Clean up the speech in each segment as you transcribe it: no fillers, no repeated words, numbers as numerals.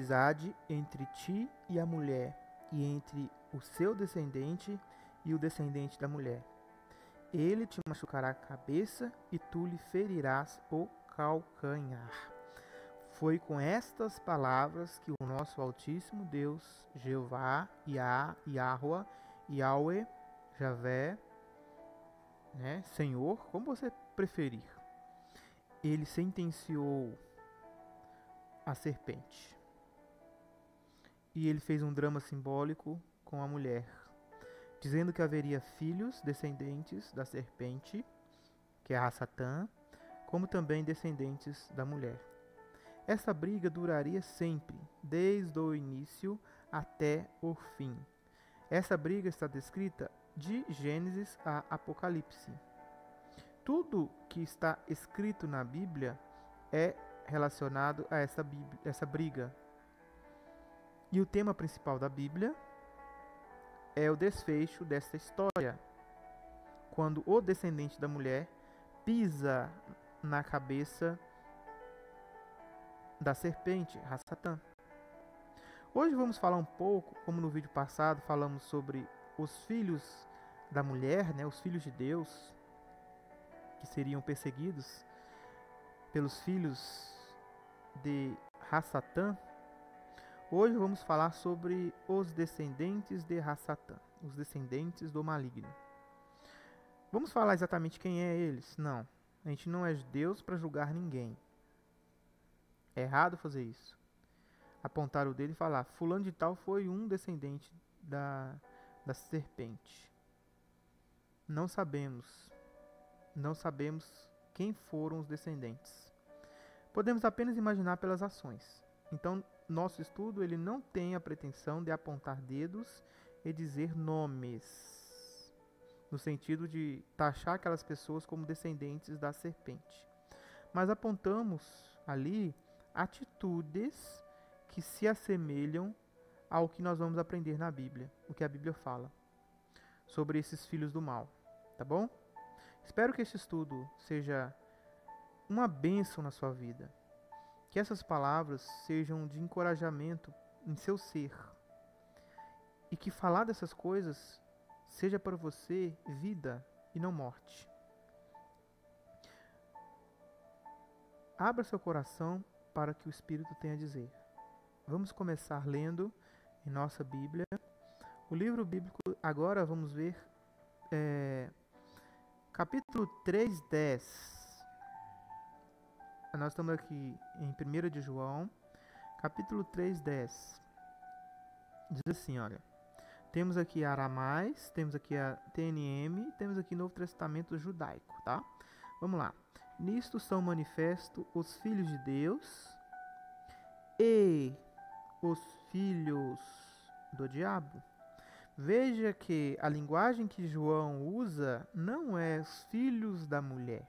inimizade entre ti e a mulher, e entre o seu descendente e o descendente da mulher. Ele te machucará a cabeça e tu lhe ferirás o calcanhar. Foi com estas palavras que o nosso Altíssimo Deus, Jeová, Yahweh, Yahweh, Javé, né, Senhor, como você preferir, ele sentenciou a serpente. E ele fez um drama simbólico com a mulher, dizendo que haveria filhos descendentes da serpente, que é a Satã, como também descendentes da mulher. Essa briga duraria sempre, desde o início até o fim. Essa briga está descrita de Gênesis a Apocalipse. Tudo que está escrito na Bíblia é relacionado a essa briga. E o tema principal da Bíblia é o desfecho desta história, quando o descendente da mulher pisa na cabeça da serpente, Satã. Hoje vamos falar um pouco, como no vídeo passado falamos sobre os filhos da mulher, né, os filhos de Deus, que seriam perseguidos pelos filhos de Satã. Hoje vamos falar sobre os descendentes de Satã, os descendentes do maligno. Vamos falar exatamente quem é eles? Não, a gente não é Deus para julgar ninguém. É errado fazer isso. Apontar o dedo e falar, fulano de tal foi um descendente da serpente. Não sabemos quem foram os descendentes. Podemos apenas imaginar pelas ações. Então, nosso estudo ele não tem a pretensão de apontar dedos e dizer nomes, no sentido de taxar aquelas pessoas como descendentes da serpente. Mas apontamos ali atitudes que se assemelham ao que nós vamos aprender na Bíblia, o que a Bíblia fala sobre esses filhos do mal, tá bom? Espero que este estudo seja uma bênção na sua vida, que essas palavras sejam de encorajamento em seu ser e que falar dessas coisas seja para você vida e não morte. Abra seu coração para que o Espírito tenha a dizer. Vamos começar lendo em nossa Bíblia. O livro bíblico, agora vamos ver capítulo 3:10. Nós estamos aqui em 1 de João, capítulo 3:10. Diz assim, olha. Temos aqui Aramais, temos aqui a TNM, temos aqui Novo Testamento judaico, tá? Vamos lá. Nisto são manifestos os filhos de Deus e os filhos do diabo. Veja que a linguagem que João usa não é os filhos da mulher.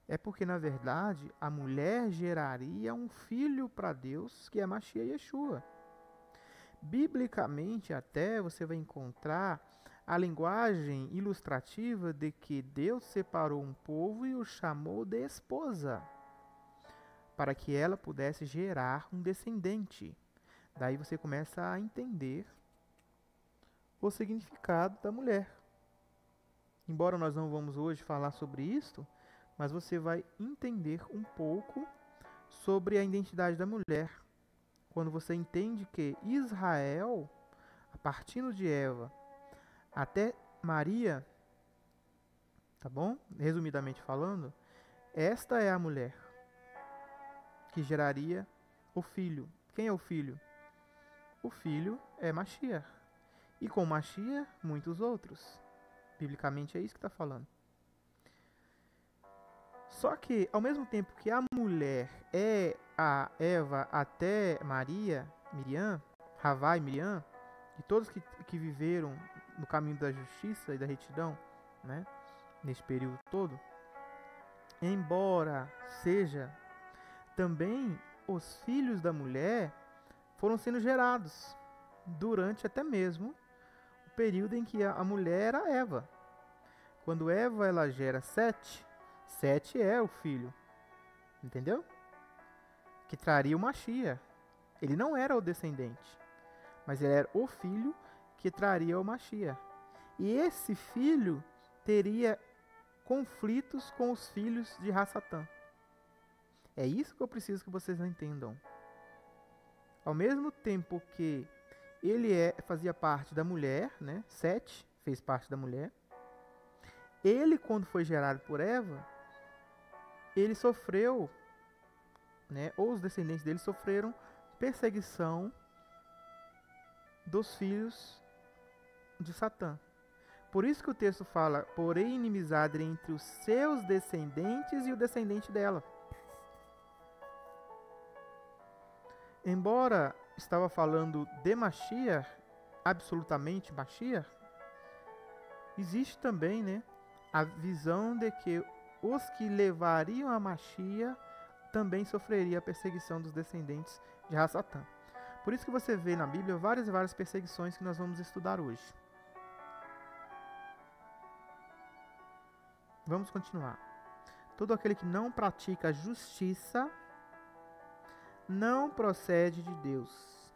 É porque, na verdade, a mulher geraria um filho para Deus, que é Mashiach Yeshua. Biblicamente, até você vai encontrar a linguagem ilustrativa de que Deus separou um povo e o chamou de esposa, para que ela pudesse gerar um descendente. Daí você começa a entender o significado da mulher. Embora nós não vamos hoje falar sobre isto, mas você vai entender um pouco sobre a identidade da mulher. Quando você entende que Israel, a partir de Eva até Maria, tá bom? Resumidamente falando, esta é a mulher que geraria o filho. Quem é o filho? O filho é Mashiach. E com Mashiach, muitos outros. Biblicamente é isso que está falando. Só que, ao mesmo tempo que a mulher é a Eva até Maria, Miriam, Havá e Miriam, e todos que viveram no caminho da justiça e da retidão, né, nesse período todo, embora seja, também os filhos da mulher foram sendo gerados durante até mesmo o período em que a mulher era Eva. Quando Eva ela gera Sete é o filho, entendeu? Que traria o Mashiach. Ele não era o descendente, mas ele era o filho que traria o Mashiach. E esse filho teria conflitos com os filhos de Hassatã. É isso que eu preciso que vocês entendam. Ao mesmo tempo que ele fazia parte da mulher, né? Sete fez parte da mulher. Ele, quando foi gerado por Eva, ele sofreu, né? Ou os descendentes dele sofreram perseguição dos filhos de Satã. Por isso que o texto fala, porém inimizade entre os seus descendentes e o descendente dela. Embora estava falando de Mashiach, absolutamente Mashiach, existe também, né, a visão de que os que levariam a Mashiach também sofreria a perseguição dos descendentes de Hassatã. Por isso que você vê na Bíblia várias e várias perseguições que nós vamos estudar hoje. Vamos continuar. Todo aquele que não pratica a justiça não procede de Deus,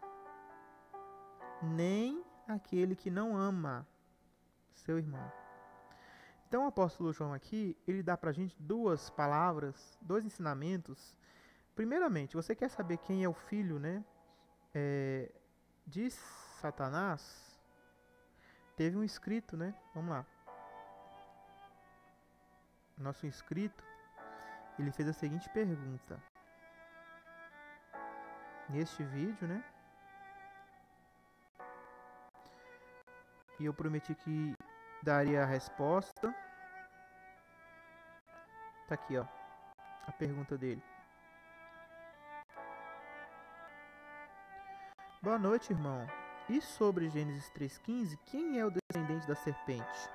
nem aquele que não ama seu irmão. Então o apóstolo João aqui, ele dá pra gente duas palavras, dois ensinamentos. Primeiramente, você quer saber quem é o filho, né, de Satanás? Teve um inscrito, né? Vamos lá. Nosso inscrito, ele fez a seguinte pergunta. Neste vídeo, né? E eu prometi que daria a resposta. Tá aqui, ó, a pergunta dele. Boa noite, irmão. E sobre Gênesis 3,15, quem é o descendente da serpente?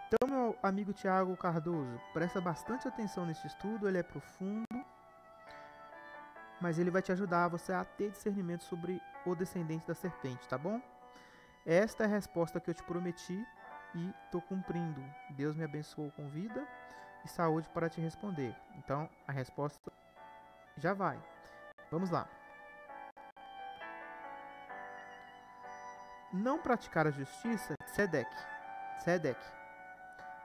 Então, meu amigo Tiago Cardoso, presta bastante atenção nesse estudo, ele é profundo, mas ele vai te ajudar você a ter discernimento sobre o descendente da serpente, tá bom? Esta é a resposta que eu te prometi e estou cumprindo. Deus me abençoou com vida e saúde para te responder. Então, a resposta já vai. Vamos lá. Não praticar a justiça, Tzedek,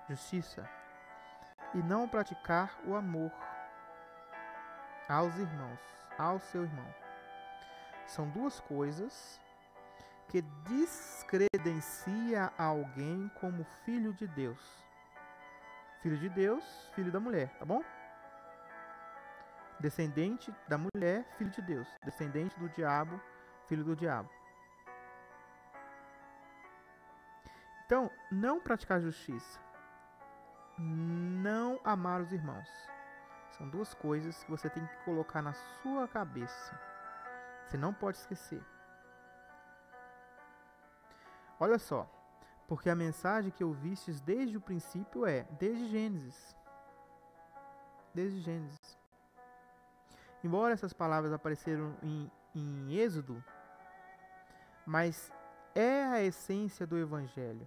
justiça, e não praticar o amor aos irmãos, ao seu irmão. São duas coisas que descredencia alguém como filho de Deus. Filho de Deus, filho da mulher, tá bom? Descendente da mulher, filho de Deus. Descendente do diabo, filho do diabo. Então, não praticar justiça, não amar os irmãos. São duas coisas que você tem que colocar na sua cabeça. Você não pode esquecer. Olha só, porque a mensagem que ouvistes desde o princípio desde Gênesis. Desde Gênesis. Embora essas palavras apareceram em Êxodo, mas é a essência do Evangelho.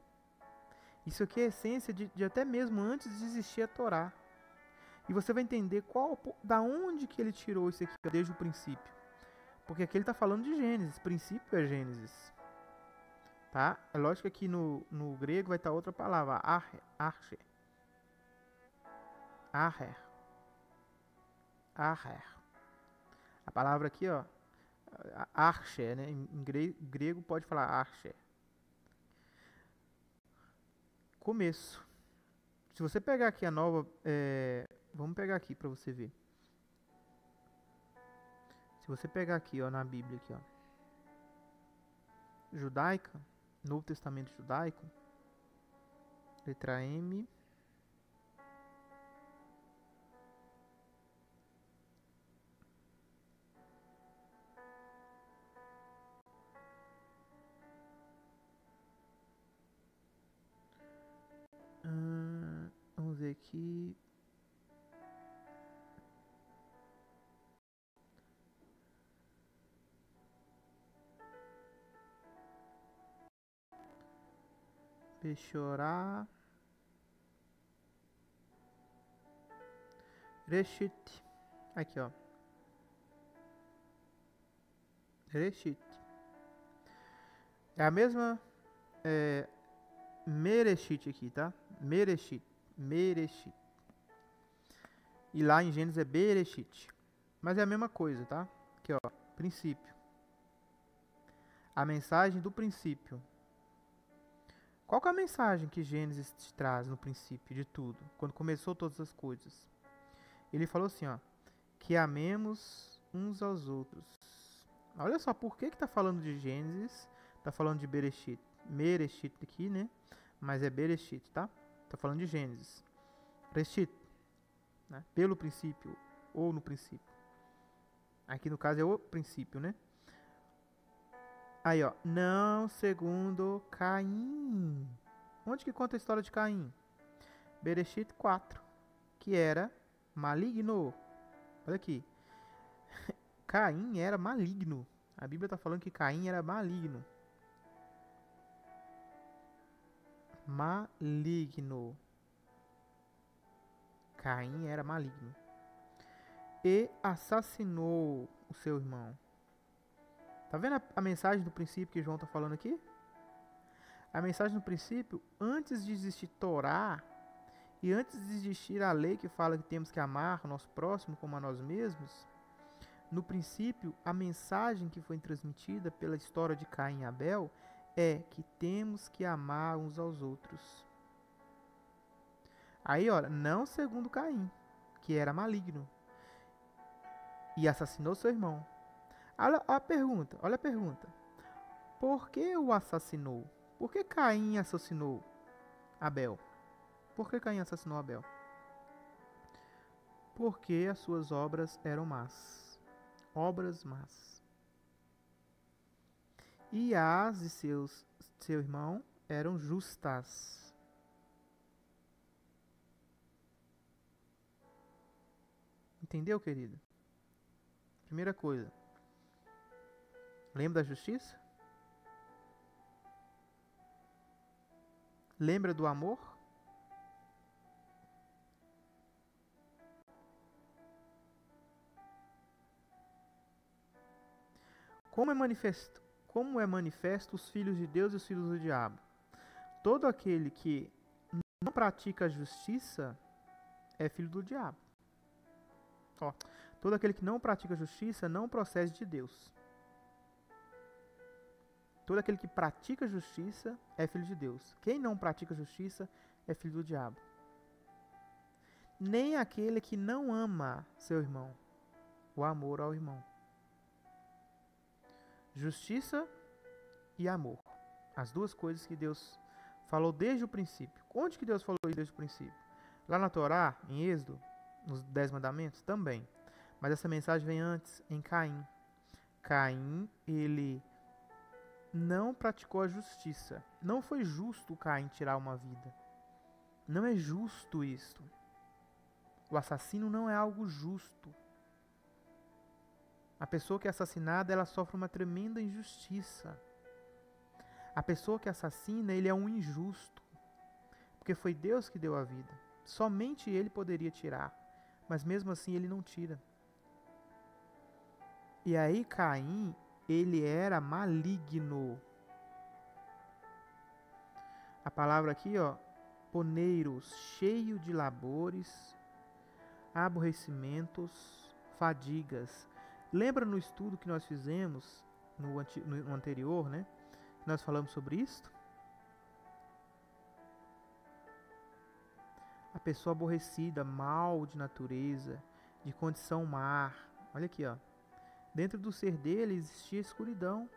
Isso aqui é a essência de até mesmo antes de existir a Torá. E você vai entender da onde que ele tirou isso aqui desde o princípio. Porque aqui ele está falando de Gênesis, princípio é Gênesis. Tá? É lógico que aqui no grego vai estar outra palavra, archer. A palavra aqui, ó, archer, né? Em grego pode falar archer. Começo. Se você pegar aqui a nova, vamos pegar aqui para você ver. Se você pegar aqui, ó, na Bíblia aqui, ó, judaica, Novo Testamento judaico, letra M, vamos ver aqui. Pechorá. Reshit. Aqui, ó. Bereshit. É a mesma Mereshit aqui, tá? Mereshit. Mereshit. E lá em Gênesis é Bereshit. Mas é a mesma coisa, tá? Aqui, ó. Princípio. A mensagem do princípio. Qual que é a mensagem que Gênesis te traz no princípio de tudo? Quando começou todas as coisas. Ele falou assim, ó. Que amemos uns aos outros. Olha só, por que tá falando de Gênesis? Tá falando de Bereshit. Mereshit aqui, né? Mas é Bereshit, tá? Tá falando de Gênesis. Bereshit. Né? Pelo princípio. Ou no princípio. Aqui no caso é o princípio, né? Aí, ó. Não segundo Caim. Onde que conta a história de Caim? Bereshit 4. Que era maligno. Olha aqui. Caim era maligno. A Bíblia está falando que Caim era maligno. Maligno. Caim era maligno. E assassinou o seu irmão. Tá vendo a mensagem do princípio que João está falando aqui? A mensagem do princípio, antes de existir Torá, e antes de existir a lei que fala que temos que amar o nosso próximo como a nós mesmos, no princípio, a mensagem que foi transmitida pela história de Caim e Abel é que temos que amar uns aos outros. Aí, olha, não segundo Caim, que era maligno e assassinou seu irmão. Olha a pergunta. Por que o assassinou? Por que Caim assassinou Abel? Por que Caim assassinou Abel? Porque as suas obras eram más. Obras más. E as de seu irmão eram justas. Entendeu, querido? Primeira coisa. Lembra da justiça? Lembra do amor? Como é manifesto os filhos de Deus e os filhos do diabo? Todo aquele que não pratica a justiça é filho do diabo. Ó, todo aquele que não pratica a justiça não procede de Deus. Todo aquele que pratica a justiça é filho de Deus. Quem não pratica a justiça é filho do diabo. Nem aquele que não ama seu irmão. O amor ao irmão. Justiça e amor. As duas coisas que Deus falou desde o princípio. Onde que Deus falou isso desde o princípio? Lá na Torá, em Êxodo, nos 10 mandamentos, também. Mas essa mensagem vem antes, em Caim. Caim, ele não praticou a justiça. Não foi justo Caim tirar uma vida. Não é justo isto. O assassino não é algo justo. A pessoa que é assassinada, ela sofre uma tremenda injustiça. A pessoa que assassina, ele é um injusto. Porque foi Deus que deu a vida. Somente ele poderia tirar. Mas mesmo assim ele não tira. E aí Caim, ele era maligno. A palavra aqui, ó, poneiros, cheio de labores, aborrecimentos, fadigas. Lembra no estudo que nós fizemos no anterior, né? Nós falamos sobre isto? A pessoa aborrecida, mal de natureza, de condição má. Olha aqui, ó. Dentro do ser dele existia escuridão.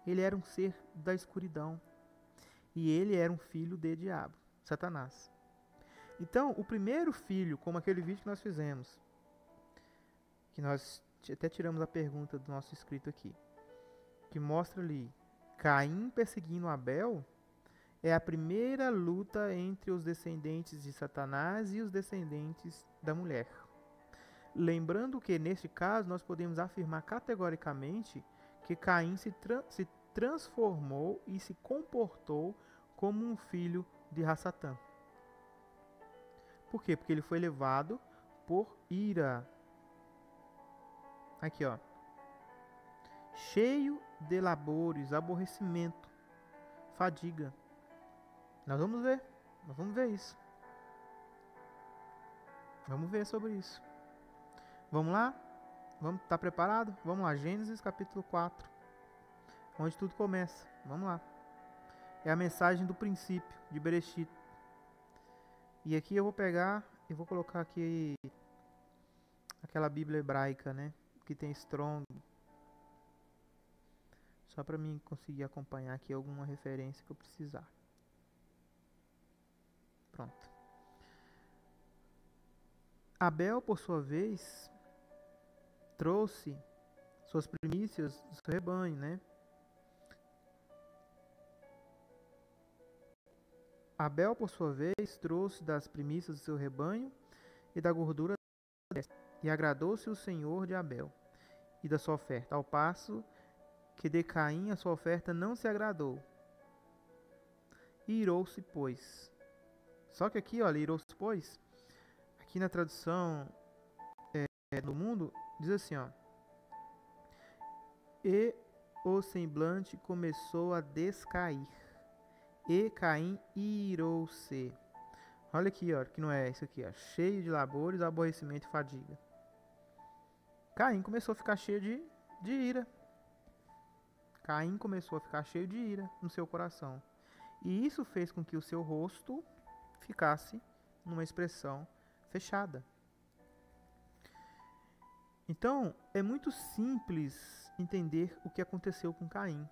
Ele era um ser da escuridão. E ele era um filho de diabo, Satanás. Então, o primeiro filho, como aquele vídeo que nós fizemos, que nós até tiramos a pergunta do nosso inscrito aqui, que mostra ali, Caim perseguindo Abel, é a primeira luta entre os descendentes de Satanás e os descendentes da mulher. Lembrando que, neste caso, nós podemos afirmar categoricamente que Caim se transformou e se comportou como um filho de Rassatã. Por quê? Porque ele foi levado por ira. Aqui, ó. cheio de labores, aborrecimento, fadiga. Nós vamos ver isso. Vamos ver sobre isso. Vamos lá? Vamos, tá preparado? Vamos lá, Gênesis capítulo 4, onde tudo começa. Vamos lá. É a mensagem do princípio, de Bereshit. E aqui eu vou pegar e vou colocar aqui aquela Bíblia hebraica, né? Que tem Strong. Só para mim conseguir acompanhar aqui alguma referência que eu precisar. Pronto. Abel, por sua vez, trouxe suas primícias do seu rebanho, né? Abel, por sua vez, trouxe das primícias do seu rebanho e da gordura da destra, e agradou-se o Senhor de Abel e da sua oferta, ao passo que de Caim a sua oferta não se agradou. E irou-se, pois. Só que aqui, olha, irou-se, pois, aqui na tradução do mundo, diz assim, ó. E o semblante começou a descair. E Caim irou-se. Olha aqui, ó, que não é isso aqui, ó. Cheio de labores, aborrecimento e fadiga. Caim começou a ficar cheio de ira. Caim começou a ficar cheio de ira no seu coração. E isso fez com que o seu rosto ficasse numa expressão fechada. Então, é muito simples entender o que aconteceu com Caim.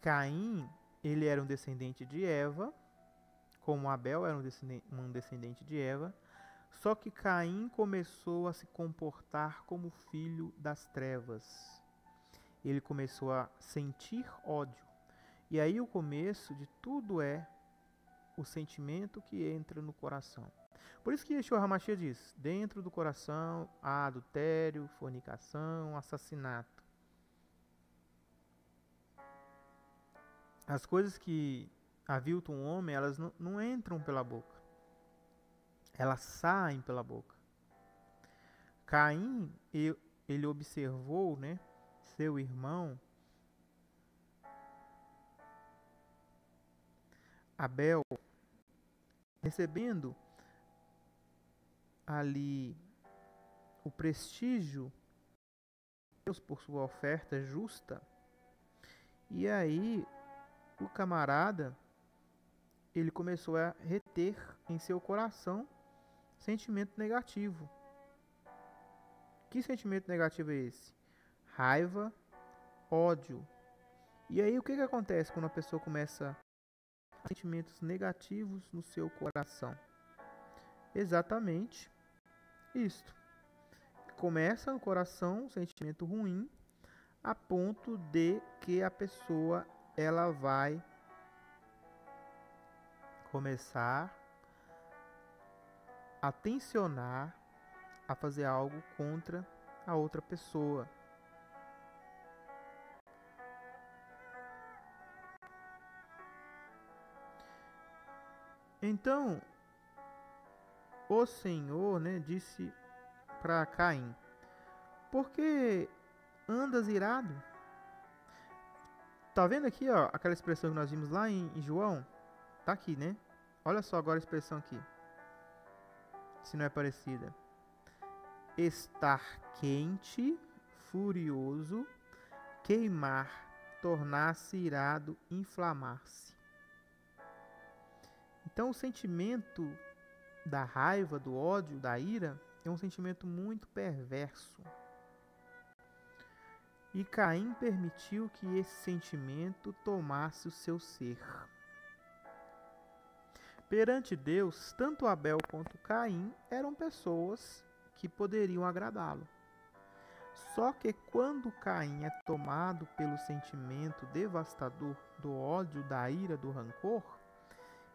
Caim, ele era um descendente de Eva, como Abel era um descendente de Eva, só que Caim começou a se comportar como filho das trevas. Ele começou a sentir ódio. E aí o começo de tudo é o sentimento que entra no coração. Por isso que Yeshua HaMashiach diz, dentro do coração há adultério, fornicação, assassinato. As coisas que aviltam o homem, elas não entram pela boca. Elas saem pela boca. Caim, ele observou, né, seu irmão Abel recebendo ali o prestígio de Deus por sua oferta justa. E aí o camarada, ele começou a reter em seu coração sentimento negativo. Que sentimento negativo é esse? Raiva, ódio. E aí o que acontece quando a pessoa começa a ter sentimentos negativos no seu coração? Exatamente isto. Começa no coração um sentimento ruim, a ponto de que a pessoa ela vai começar a tensionar, a fazer algo contra a outra pessoa. Então, o Senhor, né, disse para Caim: por que andas irado? Tá vendo aqui, ó, aquela expressão que nós vimos lá em João? Tá aqui, né? Olha só agora a expressão aqui. Se não é parecida. Estar quente, furioso, queimar, tornar-se irado, inflamar-se. Então o sentimento da raiva, do ódio, da ira é um sentimento muito perverso. E Caim permitiu que esse sentimento tomasse o seu ser. Perante Deus, tanto Abel quanto Caim eram pessoas que poderiam agradá-lo. Só que quando Caim é tomado pelo sentimento devastador do ódio, da ira, do rancor,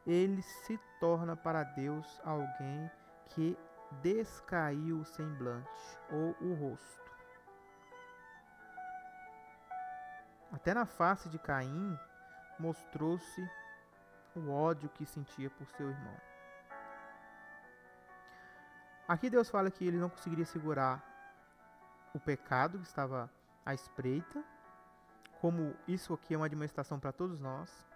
ele se torna para Deus alguém que descaiu o semblante ou o rosto. Até na face de Caim mostrou-se o ódio que sentia por seu irmão. Aqui Deus fala que ele não conseguiria segurar o pecado que estava à espreita, como isso aqui é uma admoestação para todos nós,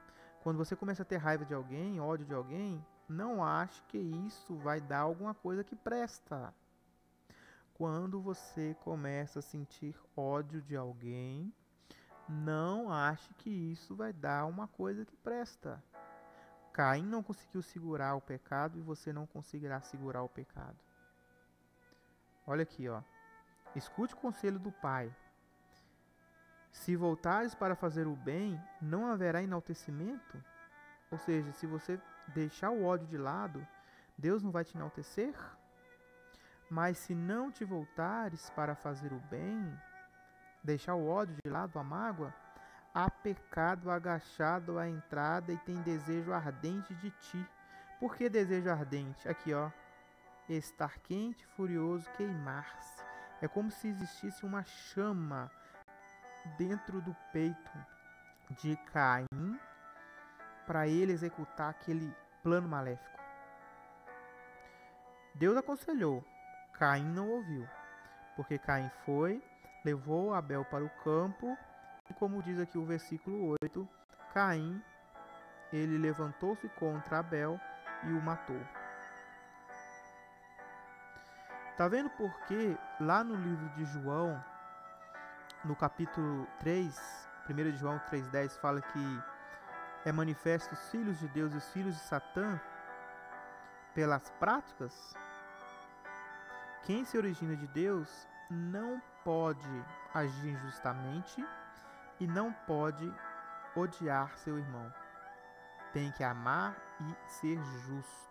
quando você começa a ter raiva de alguém, ódio de alguém, não ache que isso vai dar alguma coisa que presta. Quando você começa a sentir ódio de alguém, não ache que isso vai dar uma coisa que presta. Caim não conseguiu segurar o pecado e você não conseguirá segurar o pecado. Olha aqui, ó. Escute o conselho do pai. Se voltares para fazer o bem, não haverá enaltecimento? Ou seja, se você deixar o ódio de lado, Deus não vai te enaltecer? Mas se não te voltares para fazer o bem, deixar o ódio de lado, a mágoa, há pecado agachado à entrada e tem desejo ardente de ti. Por que desejo ardente? Aqui, ó. Estar quente, furioso, queimar-se. É como se existisse uma chama dentro do peito de Caim para ele executar aquele plano maléfico. Deus aconselhou, Caim não ouviu, porque Caim foi, levou Abel para o campo e, como diz aqui o versículo 8, Caim, ele levantou-se contra Abel e o matou. Tá vendo por que lá no livro de João, no capítulo 3, 1 de João 3,10, fala que é manifesto os filhos de Deus e os filhos de Satã pelas práticas? Quem se origina de Deus não pode agir injustamente e não pode odiar seu irmão. Tem que amar e ser justo.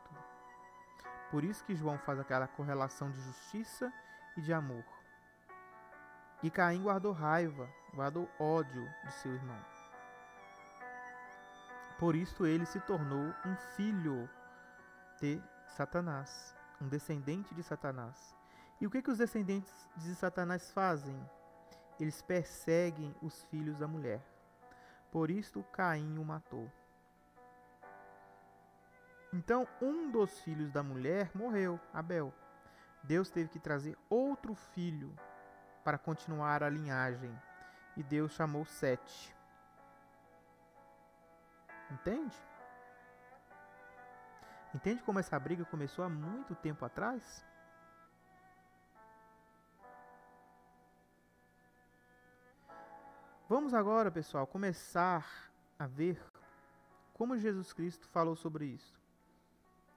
Por isso que João faz aquela correlação de justiça e de amor. E Caim guardou raiva, guardou ódio de seu irmão. Por isso ele se tornou um filho de Satanás, um descendente de Satanás. E o que os descendentes de Satanás fazem? Eles perseguem os filhos da mulher. Por isso Caim o matou. Então, um dos filhos da mulher morreu, Abel. Deus teve que trazer outro filho para continuar a linhagem. E Deus chamou Sete. Entende? Entende como essa briga começou há muito tempo atrás? Vamos agora, pessoal, começar a ver como Jesus Cristo falou sobre isso.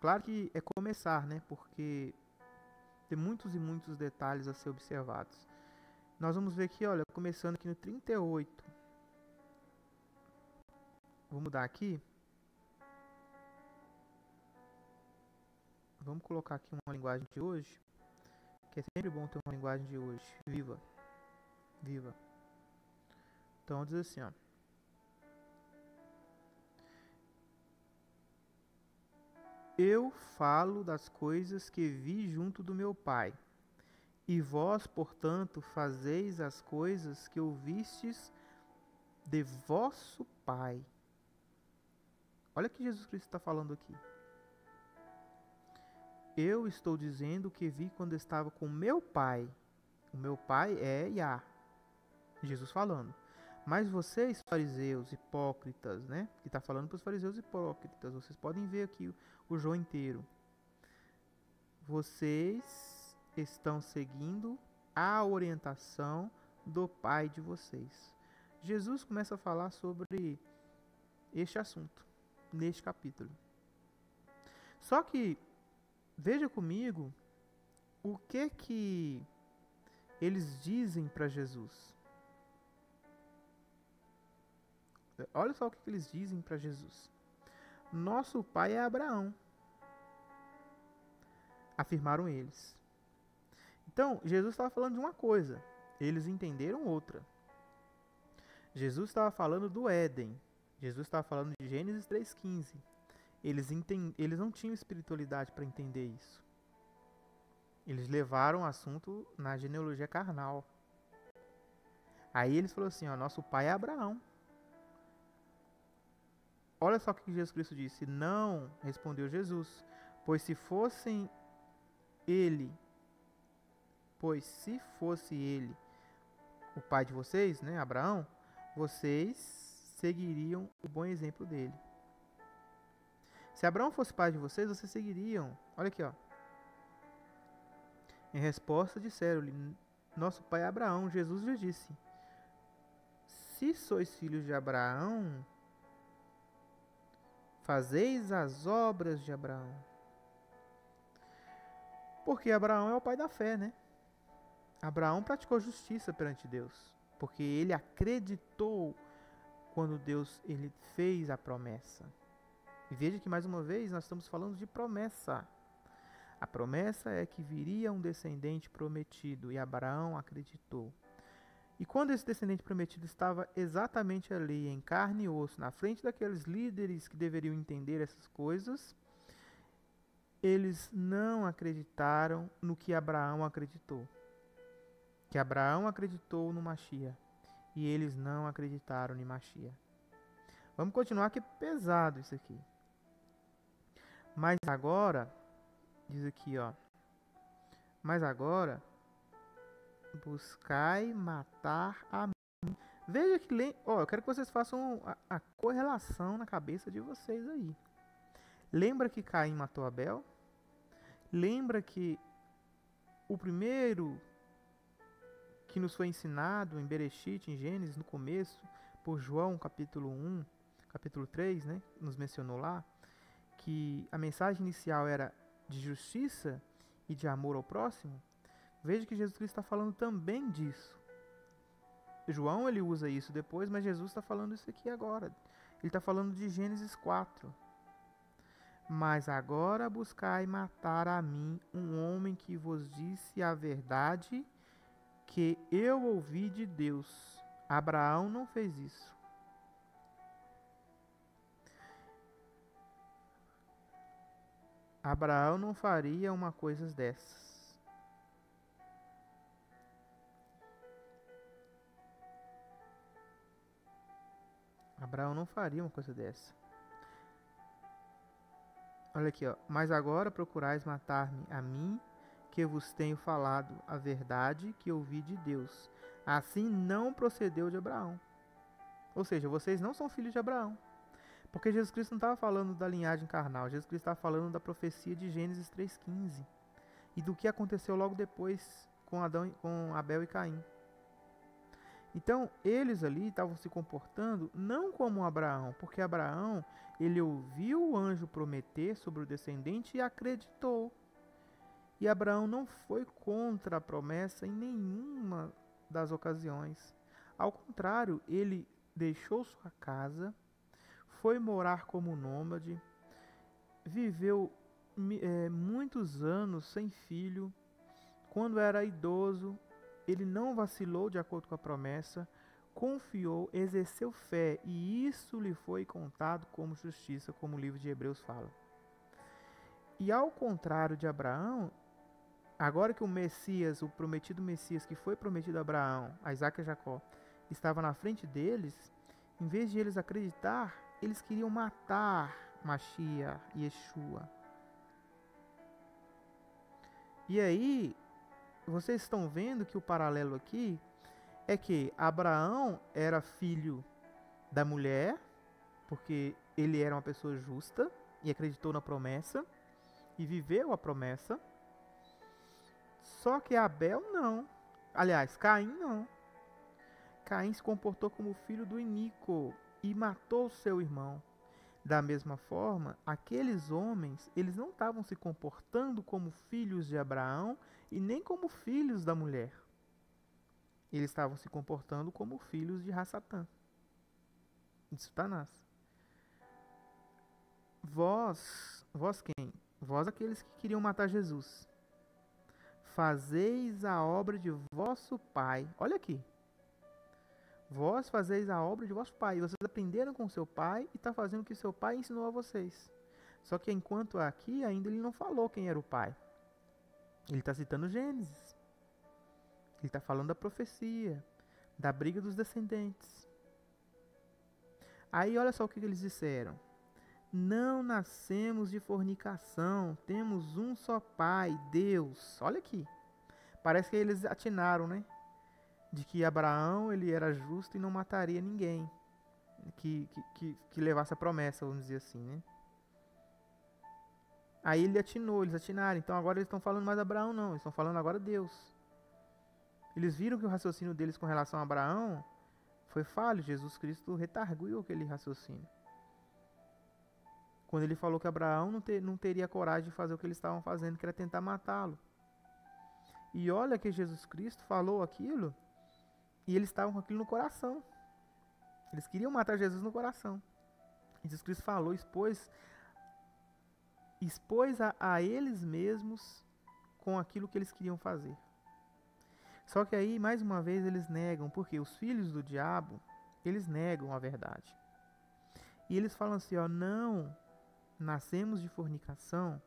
Claro que é começar, né? Porque tem muitos e muitos detalhes a ser observados. Nós vamos ver aqui, olha, começando aqui no 38. Vou mudar aqui. Vamos colocar aqui uma linguagem de hoje, que é sempre bom ter uma linguagem de hoje. Viva. Viva. Então diz assim, ó. Eu falo das coisas que vi junto do meu Pai, e vós, portanto, fazeis as coisas que ouvistes de vosso Pai. Olha o que Jesus Cristo está falando aqui. Eu estou dizendo o que vi quando estava com meu Pai. O meu Pai é Yah. Jesus falando. Mas vocês, fariseus, hipócritas, né? Que está falando para os fariseus hipócritas. Vocês podem ver aqui o João inteiro. Vocês estão seguindo a orientação do pai de vocês. Jesus começa a falar sobre este assunto, neste capítulo. Só que, veja comigo, o que eles dizem para Jesus. Olha só o que eles dizem para Jesus. Nosso pai é Abraão. Afirmaram eles. Então, Jesus estava falando de uma coisa. Eles entenderam outra. Jesus estava falando do Éden. Jesus estava falando de Gênesis 3,15. Eles não tinham espiritualidade para entender isso. Eles levaram o assunto na genealogia carnal. Aí eles falaram assim, ó, nosso pai é Abraão. Olha só o que Jesus Cristo disse. Não, respondeu Jesus, pois se fosse ele o pai de vocês, né, Abraão, vocês seguiriam o bom exemplo dele. Se Abraão fosse pai de vocês, vocês seguiriam. Olha aqui, ó. Em resposta, disseram-lhe: nosso pai Abraão. Jesus lhes disse: se sois filhos de Abraão, fazeis as obras de Abraão. Porque Abraão é o pai da fé, né? Abraão praticou justiça perante Deus, porque ele acreditou quando Deus ele fez a promessa. E veja que mais uma vez nós estamos falando de promessa. A promessa é que viria um descendente prometido, e Abraão acreditou. E quando esse descendente prometido estava exatamente ali, em carne e osso, na frente daqueles líderes que deveriam entender essas coisas, eles não acreditaram no que Abraão acreditou. Que Abraão acreditou no Machia, e eles não acreditaram em Machia. Vamos continuar, que é pesado isso aqui. Mas agora, diz aqui, ó. Mas agora, buscai matar a mim. Veja que, eu quero que vocês façam a correlação na cabeça de vocês aí. Lembra que Caim matou Abel? Lembra que o primeiro que nos foi ensinado em Bereshit, em Gênesis, no começo, por João, capítulo 1, capítulo 3, né, nos mencionou lá, que a mensagem inicial era de justiça e de amor ao próximo? Veja que Jesus Cristo está falando também disso. João ele usa isso depois, mas Jesus está falando isso aqui agora. Ele está falando de Gênesis 4. Mas agora buscai matar a mim, um homem que vos disse a verdade que eu ouvi de Deus. Abraão não fez isso. Abraão não faria uma coisa dessas. Abraão não faria uma coisa dessa. Olha aqui, ó. Mas agora procurais matar-me a mim, que vos tenho falado a verdade que ouvi de Deus. Assim não procedeu de Abraão. Ou seja, vocês não são filhos de Abraão. Porque Jesus Cristo não estava falando da linhagem carnal. Jesus Cristo estava falando da profecia de Gênesis 3,15. E do que aconteceu logo depois com Abel e Caim. Então, eles ali estavam se comportando não como Abraão, porque Abraão, ele ouviu o anjo prometer sobre o descendente e acreditou. E Abraão não foi contra a promessa em nenhuma das ocasiões. Ao contrário, ele deixou sua casa, foi morar como nômade, viveu muitos anos sem filho. Quando era idoso, ele não vacilou de acordo com a promessa, confiou, exerceu fé, e isso lhe foi contado como justiça, como o livro de Hebreus fala. E ao contrário de Abraão, agora que o Messias, o prometido Messias, que foi prometido a Abraão, a Isaac e a Jacó, estava na frente deles, em vez de eles acreditar, eles queriam matar Machia, Yeshua. E aí, vocês estão vendo que o paralelo aqui é que Abraão era filho da mulher, porque ele era uma pessoa justa e acreditou na promessa e viveu a promessa. Só que Abel não. Aliás, Caim não. Caim se comportou como filho do iníquo e matou seu irmão. Da mesma forma, aqueles homens, eles não estavam se comportando como filhos de Abraão e nem como filhos da mulher. Eles estavam se comportando como filhos de Rassatã, de Satanás. Vós quem? Vós aqueles que queriam matar Jesus. Fazeis a obra de vosso pai. Olha aqui. Vós fazeis a obra de vosso pai. Vocês aprenderam com seu pai e está fazendo o que seu pai ensinou a vocês. Só que enquanto aqui, ainda ele não falou quem era o pai. Ele está citando Gênesis. Ele está falando da profecia, da briga dos descendentes. Aí olha só o que eles disseram. Não nascemos de fornicação, temos um só pai, Deus. Olha aqui. Parece que eles atinaram, né? de que Abraão ele era justo e não mataria ninguém que levasse a promessa, vamos dizer assim, né? Aí eles atinaram. Então agora eles estão falando mais de Abraão, não. Eles estão falando agora de Deus. Eles viram que o raciocínio deles com relação a Abraão foi falho. Jesus Cristo retarguiu aquele raciocínio. Quando ele falou que Abraão não teria coragem de fazer o que eles estavam fazendo, que era tentar matá-lo. E olha que Jesus Cristo falou aquilo e eles estavam com aquilo no coração. Eles queriam matar Jesus no coração. Jesus Cristo falou, expôs a eles mesmos com aquilo que eles queriam fazer. Só que aí, mais uma vez, eles negam, porque os filhos do diabo, eles negam a verdade. E eles falam assim, ó, não nascemos de fornicação.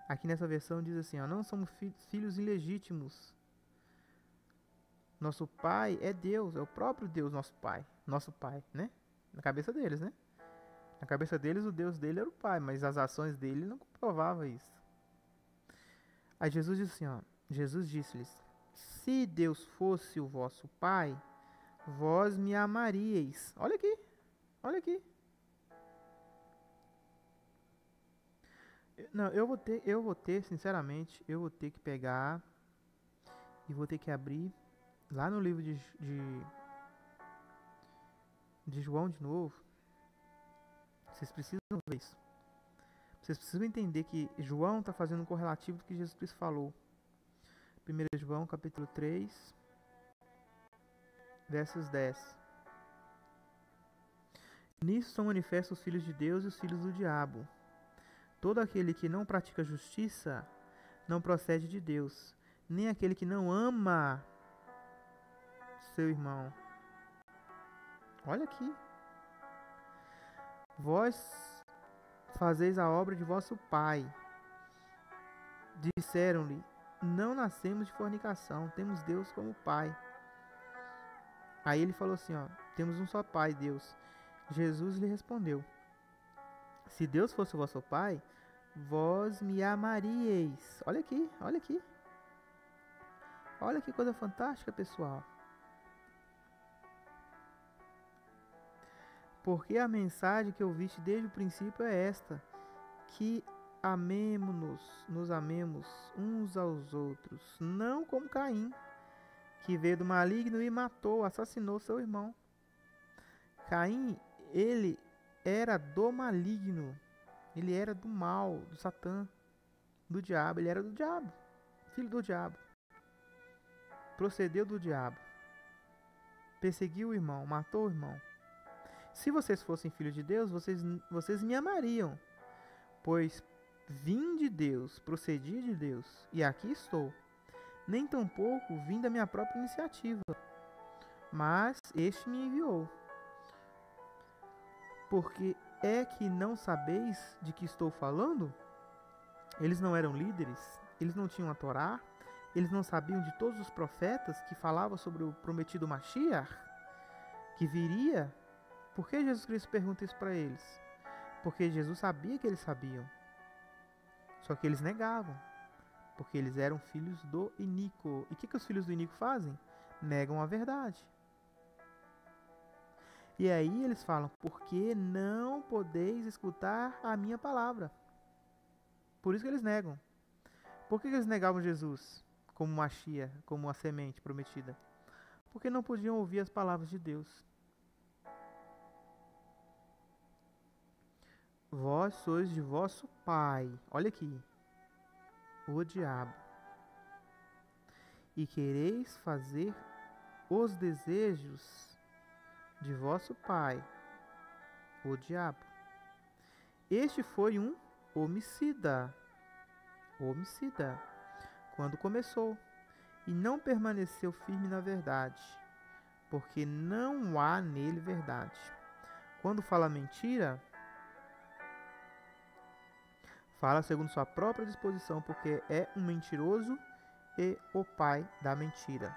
Aqui nessa versão diz assim, ó, não somos filhos ilegítimos. Nosso pai é Deus, é o próprio Deus, nosso pai, né? Na cabeça deles, né? Na cabeça deles, o Deus dele era o pai, mas as ações dele não comprovavam isso. Aí Jesus disse assim, ó, Jesus disse-lhes, se Deus fosse o vosso pai, vós me amaríeis. Olha aqui, olha aqui. Não, sinceramente, eu vou ter que pegar e vou ter que abrir lá no livro de João de novo. Vocês precisam ver isso. Vocês precisam entender que João está fazendo um correlativo do que Jesus Cristo falou. 1 João capítulo 3, versos 10. Nisso são manifestos os filhos de Deus e os filhos do diabo. Todo aquele que não pratica justiça não procede de Deus, nem aquele que não ama seu irmão. Olha aqui. Vós fazeis a obra de vosso pai. Disseram-lhe, não nascemos de fornicação, temos Deus como pai. Aí ele falou assim, ó, temos um só pai, Deus. Jesus lhe respondeu, se Deus fosse o vosso pai, vós me amaríeis. Olha aqui, olha aqui. Olha que coisa fantástica, pessoal. Porque a mensagem que ouviste desde o princípio é esta, que nos amemos uns aos outros, não como Caim, que veio do maligno e matou, assassinou seu irmão. Caim, ele era do maligno, ele era do mal, do Satã, do diabo, ele era do diabo, filho do diabo. Procedeu do diabo, perseguiu o irmão, matou o irmão. Se vocês fossem filhos de Deus, vocês me amariam, pois vim de Deus, procedi de Deus, e aqui estou. Nem tampouco vim da minha própria iniciativa, mas este me enviou. Porque é que não sabeis de que estou falando? Eles não eram líderes, eles não tinham a Torá, eles não sabiam de todos os profetas que falavam sobre o prometido Mashiach, que viria. Por que Jesus Cristo pergunta isso para eles? Porque Jesus sabia que eles sabiam. Só que eles negavam. Porque eles eram filhos do iníquo. E o que os filhos do iníquo fazem? Negam a verdade. E aí eles falam, porque não podeis escutar a minha palavra. Por isso que eles negam. Por que eles negavam Jesus como Mashiach, como a semente prometida? Porque não podiam ouvir as palavras de Deus. Vós sois de vosso pai, olha aqui, o diabo, e quereis fazer os desejos de vosso pai, o diabo. Este foi um homicida, quando começou, e não permaneceu firme na verdade, porque não há nele verdade. Quando fala mentira, fala segundo sua própria disposição, porque é um mentiroso e o pai da mentira.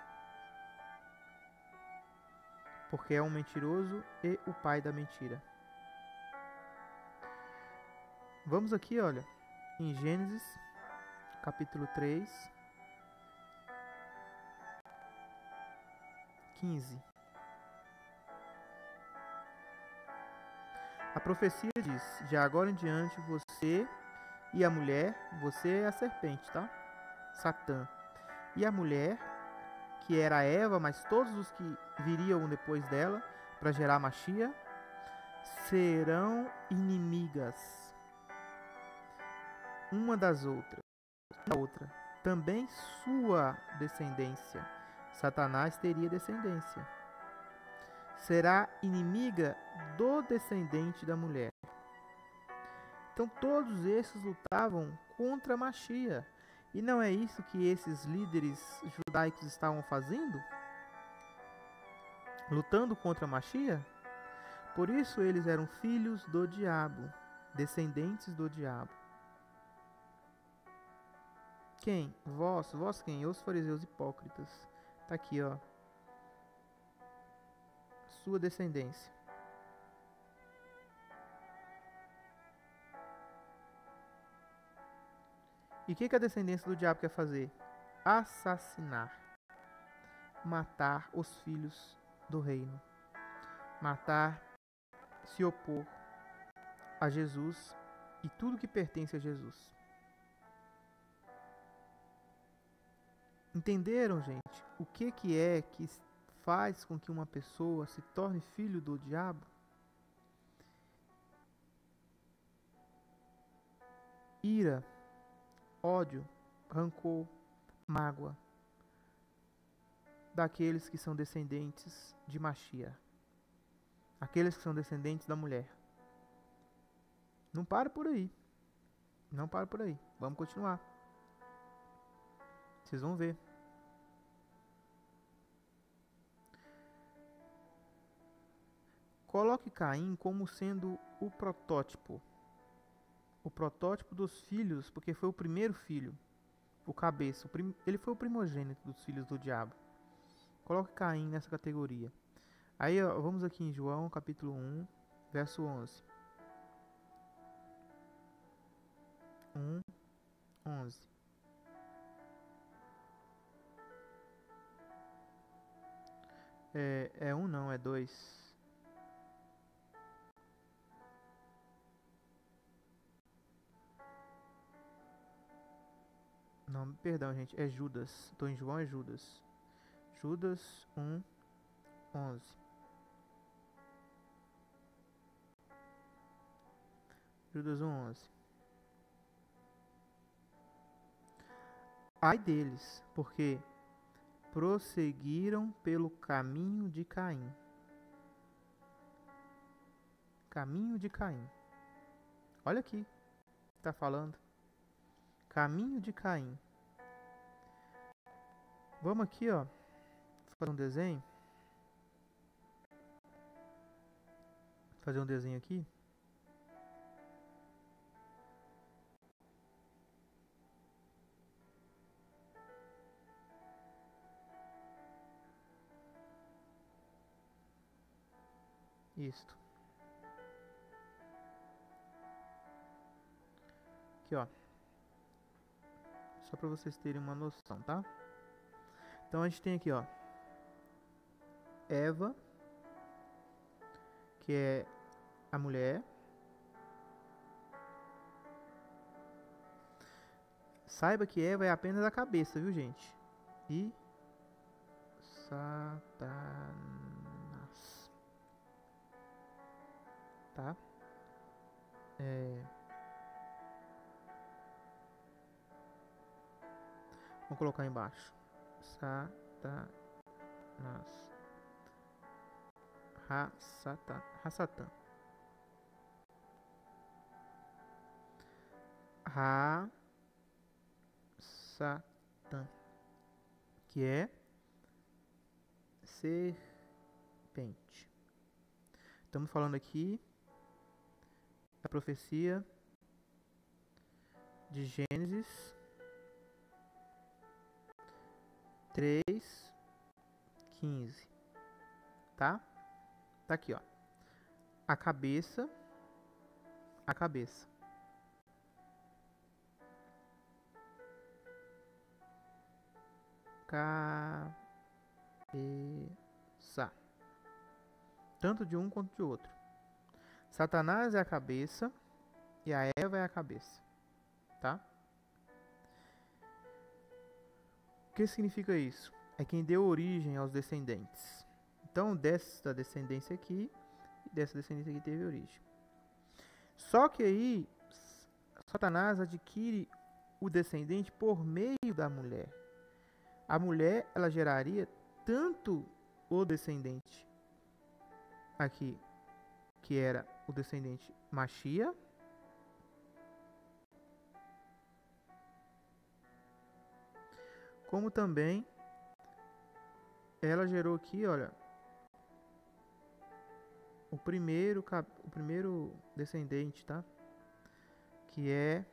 Porque é um mentiroso e o pai da mentira. Vamos aqui, olha, em Gênesis, capítulo 3, 15. A profecia diz: de agora em diante você e a mulher, você é a serpente, tá? Satã. E a mulher, que era Eva, mas todos os que viriam depois dela para gerar Machia, serão inimigas uma das outras. A outra, também sua descendência. Satanás teria descendência. Será inimiga do descendente da mulher. Então todos esses lutavam contra Machia. E não é isso que esses líderes judaicos estavam fazendo? Lutando contra Machia? Por isso eles eram filhos do diabo, descendentes do diabo. Quem? Vós quem? Os fariseus hipócritas. Tá aqui, ó. Sua descendência. E o que a descendência do diabo quer fazer? Assassinar. Matar os filhos do reino. Matar, se opor a Jesus e tudo que pertence a Jesus. Entenderam, gente, o que é que faz com que uma pessoa se torne filho do diabo? Ira, ódio, rancor, mágoa daqueles que são descendentes de Machia, aqueles que são descendentes da mulher. Não para por aí. Não para por aí. Vamos continuar. Vocês vão ver. Coloque Caim como sendo o protótipo. O protótipo dos filhos, porque foi o primeiro filho. O cabeça. Ele foi o primogênito dos filhos do diabo. Coloque Caim nessa categoria. Aí, ó, vamos aqui em João, capítulo 1, verso 11. 11. É 1 não, é 2. Não, perdão, gente, é Judas. Estou em João, é Judas. Judas 1, 11. Judas 1, 11. Ai deles, porque prosseguiram pelo caminho de Caim. Caminho de Caim. Olha aqui, está falando. Caminho de Caim. Vamos aqui, ó, fazer um desenho. Fazer um desenho aqui. Isto. Aqui, ó. Só para vocês terem uma noção, tá? Então a gente tem aqui, ó, Eva, que é a mulher. Saiba que Eva é apenas a cabeça, viu, gente? E Satanás. Tá? Vou colocar embaixo. Satanás. Ra-Satã. Ra-Satã. Que é serpente. Estamos falando aqui da profecia de Gênesis 3:15, tá? Tá aqui, ó. A cabeça. Cabeça. tanto de um quanto de outro. Satanás é a cabeça e a Eva é a cabeça, tá? O que significa isso? É quem deu origem aos descendentes. Então, dessa descendência aqui, dessa descendência aqui teve origem. Só que aí, Satanás adquire o descendente por meio da mulher. A mulher, ela geraria tanto o descendente aqui, que era o descendente Machia, como também ela gerou aqui, olha, o primeiro descendente, tá? Que é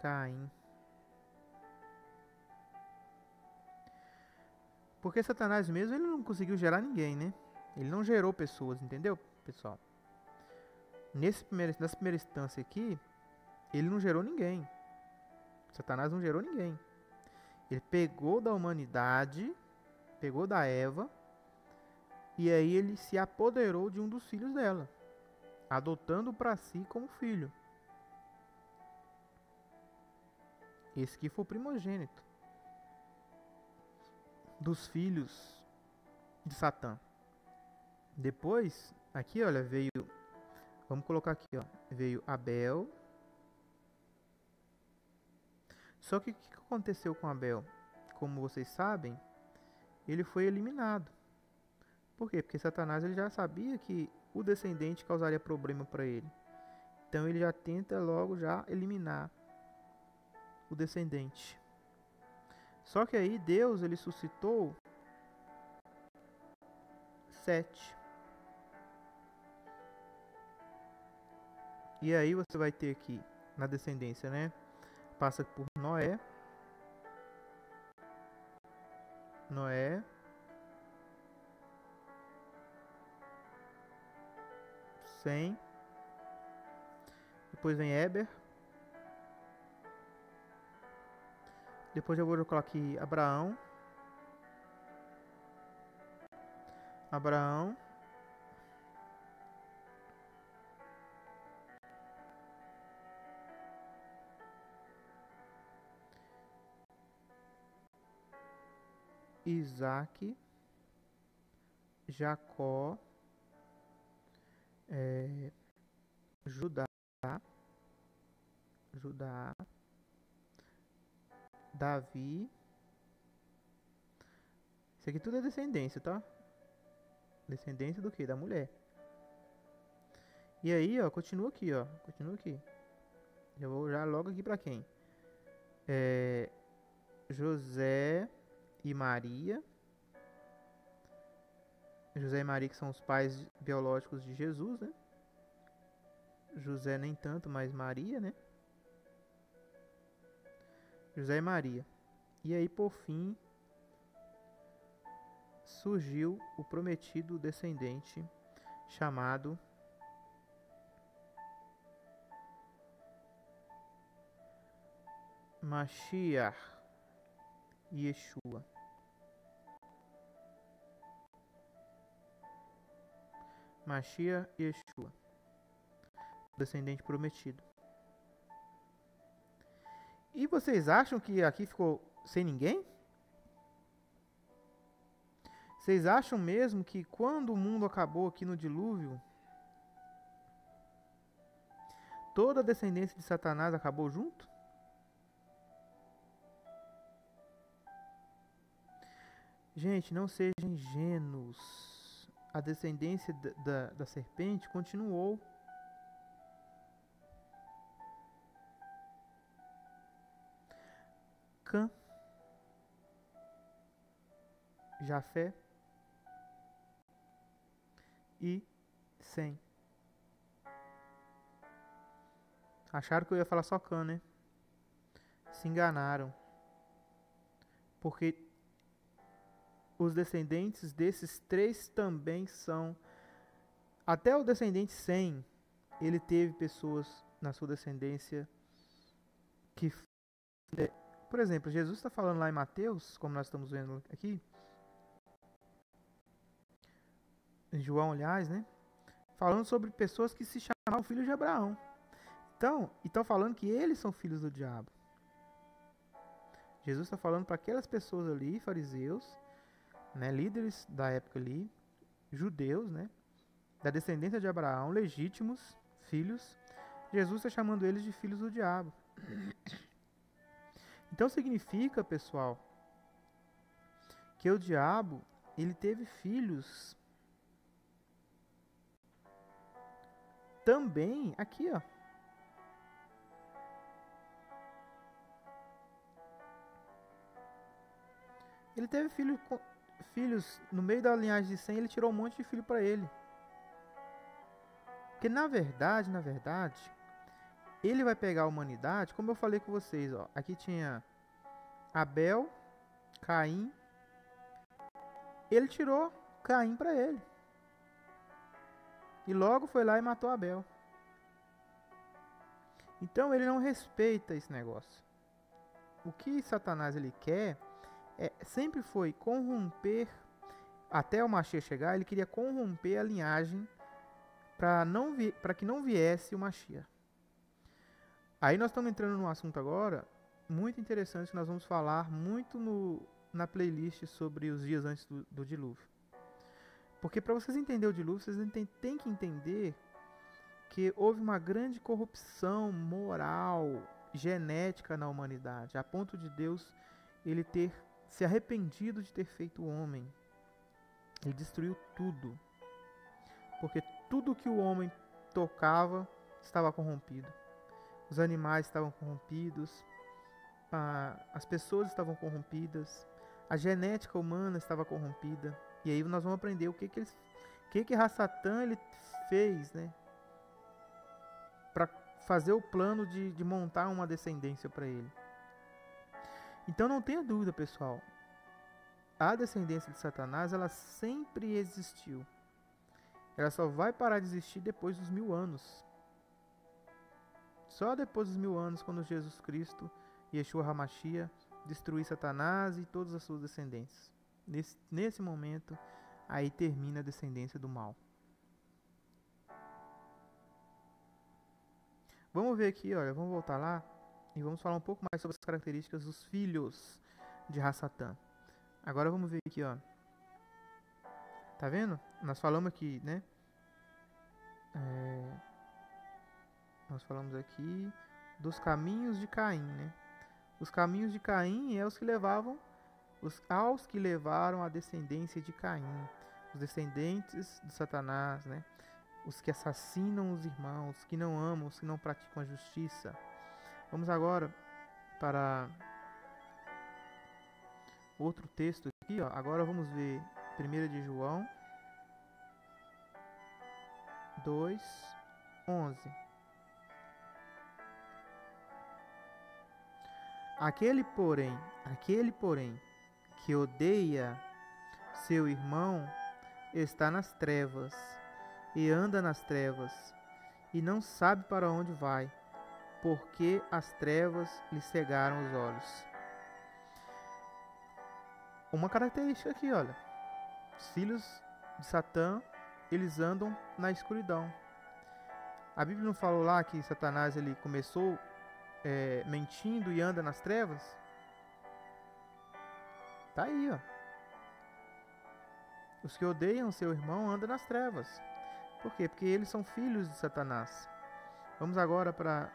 Caim. Porque Satanás mesmo, ele não conseguiu gerar ninguém, né? Ele não gerou pessoas, entendeu, pessoal? Nessa primeira instância aqui, ele não gerou ninguém. Satanás não gerou ninguém. Ele pegou da humanidade, pegou da Eva, e aí ele se apoderou de um dos filhos dela, adotando para si como filho. Esse aqui foi o primogênito dos filhos de Satã. Depois, aqui, olha, veio, vamos colocar aqui, ó, veio Abel. Só que o que aconteceu com Abel? Como vocês sabem, ele foi eliminado. Por quê? Porque Satanás ele já sabia que o descendente causaria problema para ele. Então ele já tenta logo já eliminar o descendente. Só que aí Deus ele suscitou Sete. E aí você vai ter aqui na descendência, né? Passa por Noé. Sem. Depois vem Eber. Depois eu vou colocar aqui Abraão. Isaac. Jacó. Judá. Davi. Isso aqui tudo é descendência, tá? Descendência do que? Da mulher. E aí, ó, continua aqui, ó. Continua aqui. Eu vou já logo aqui pra quem? José e Maria. José e Maria que são os pais biológicos de Jesus, né? José nem tanto, mas Maria, né? José e Maria. E aí, por fim, surgiu o prometido descendente chamado Mashiach, Yeshua. Mashiach e Yeshua, descendente prometido. E vocês acham que aqui ficou sem ninguém? Vocês acham mesmo que quando o mundo acabou aqui no dilúvio, toda a descendência de Satanás acabou junto? Gente, não sejam ingênuos. A descendência da serpente continuou. Cã, Jafé e Sem. Acharam que eu ia falar só Cã, né? Se enganaram. Porque os descendentes desses três também são... Até o descendente Sem, ele teve pessoas na sua descendência que Por exemplo, Jesus está falando lá em Mateus, como nós estamos vendo aqui, em João, aliás, né? Falando sobre pessoas que se chamavam filhos de Abraão. Então, estão falando que eles são filhos do diabo. Jesus está falando para aquelas pessoas ali, fariseus, né, líderes da época ali, judeus, né, da descendência de Abraão, legítimos filhos. Jesus está chamando eles de filhos do diabo. Então significa, pessoal, que o diabo, ele teve filhos também aqui, ó. Ele teve filhos no meio da linhagem de Sem, ele tirou um monte de filho para ele. Porque na verdade, ele vai pegar a humanidade, como eu falei com vocês, ó. Aqui tinha Abel, Caim. Ele tirou Caim para ele. E logo foi lá e matou Abel. Então ele não respeita esse negócio. O que Satanás ele quer sempre foi corromper, até o Mashiach chegar, ele queria corromper a linhagem para que não viesse o Mashiach. Aí nós estamos entrando num assunto agora muito interessante que nós vamos falar muito na playlist sobre os dias antes do dilúvio. Porque para vocês entenderem o dilúvio, vocês têm que entender que houve uma grande corrupção moral, genética na humanidade, a ponto de Deus ele ter se arrependido de ter feito o homem. Ele destruiu tudo. Porque tudo que o homem tocava estava corrompido. Os animais estavam corrompidos, as pessoas estavam corrompidas, a genética humana estava corrompida. E aí nós vamos aprender o que Ra-Satã ele fez, né, para fazer o plano de montar uma descendência para ele. Então não tenha dúvida, pessoal, a descendência de Satanás ela sempre existiu. Ela só vai parar de existir depois dos 1000 anos. Só depois dos 1000 anos, quando Jesus Cristo, Yeshua HaMashiach, destruir Satanás e todas as suas descendências. Nesse momento, aí termina a descendência do mal. Vamos ver aqui, olha, vamos voltar lá e vamos falar um pouco mais sobre as características dos filhos de Ra-Satã. Agora vamos ver aqui, ó. Tá vendo? Nós falamos aqui, né? Nós falamos aqui dos caminhos de Caim, né? Os caminhos de Caim é os que levavam aos que levaram a descendência de Caim, os descendentes de Satanás, né? Os que assassinam os irmãos, os que não amam, os que não praticam a justiça. Vamos agora para outro texto aqui, ó. Agora vamos ver 1 de João 2:11. Aquele, porém, que odeia seu irmão, está nas trevas, e anda nas trevas, e não sabe para onde vai, porque as trevas lhe cegaram os olhos. Uma característica aqui, olha. Os filhos de Satã, eles andam na escuridão. A Bíblia não falou lá que Satanás ele começou mentindo e anda nas trevas? Tá aí, ó. Os que odeiam seu irmão andam nas trevas. Por quê? Porque eles são filhos de Satanás. Vamos agora para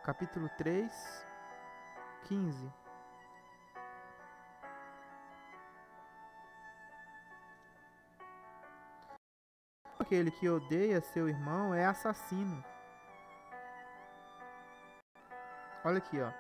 capítulo 3, 15. Aquele que odeia seu irmão é assassino. Olha aqui, ó.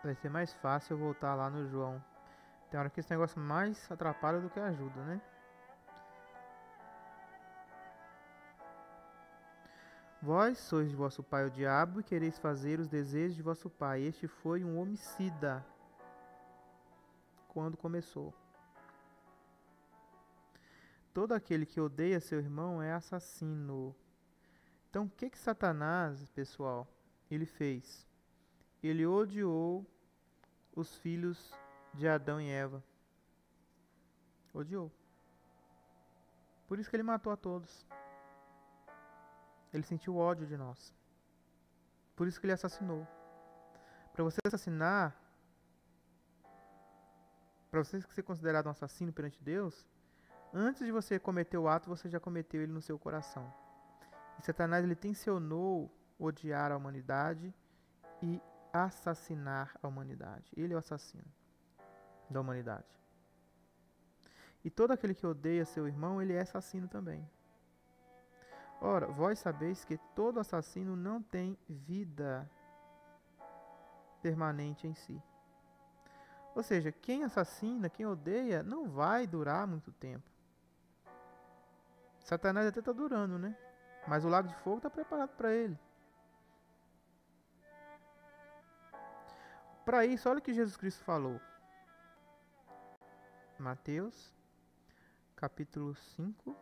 Vai ser mais fácil eu voltar lá no João. Tem hora que esse negócio mais atrapalha do que ajuda, né? Vós sois de vosso pai o diabo e quereis fazer os desejos de vosso pai. Este foi um homicida quando começou. Todo aquele que odeia seu irmão é assassino. Então, o que Satanás, pessoal, ele fez? Ele odiou os filhos de Adão e Eva. Odiou. Por isso que ele matou a todos. Ele sentiu ódio de nós. Por isso que ele assassinou. Para você assassinar, para você ser considerado um assassino perante Deus, antes de você cometer o ato, você já cometeu ele no seu coração. E Satanás, ele tensionou odiar a humanidade e assassinar a humanidade. Ele é o assassino da humanidade. E todo aquele que odeia seu irmão, ele é assassino também. Ora, vós sabeis que todo assassino não tem vida permanente em si. Ou seja, quem assassina, quem odeia, não vai durar muito tempo. Satanás até está durando, né? Mas o lago de fogo está preparado para ele. Para isso, olha o que Jesus Cristo falou. Mateus, capítulo 5,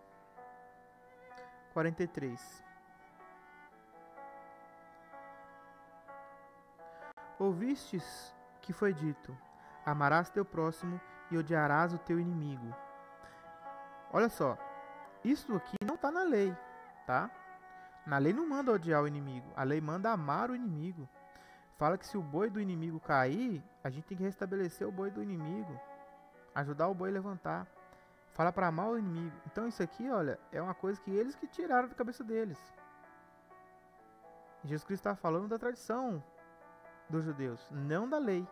43. Ouvistes que foi dito: amarás teu próximo e odiarás o teu inimigo. Olha só, isso aqui não está na lei, tá? Na lei não manda odiar o inimigo, a lei manda amar o inimigo. Fala que se o boi do inimigo cair, a gente tem que restabelecer o boi do inimigo, ajudar o boi a levantar. Fala para amar o inimigo. Então isso aqui, olha, é uma coisa que eles que tiraram da cabeça deles. Jesus Cristo está falando da tradição dos judeus, não da lei,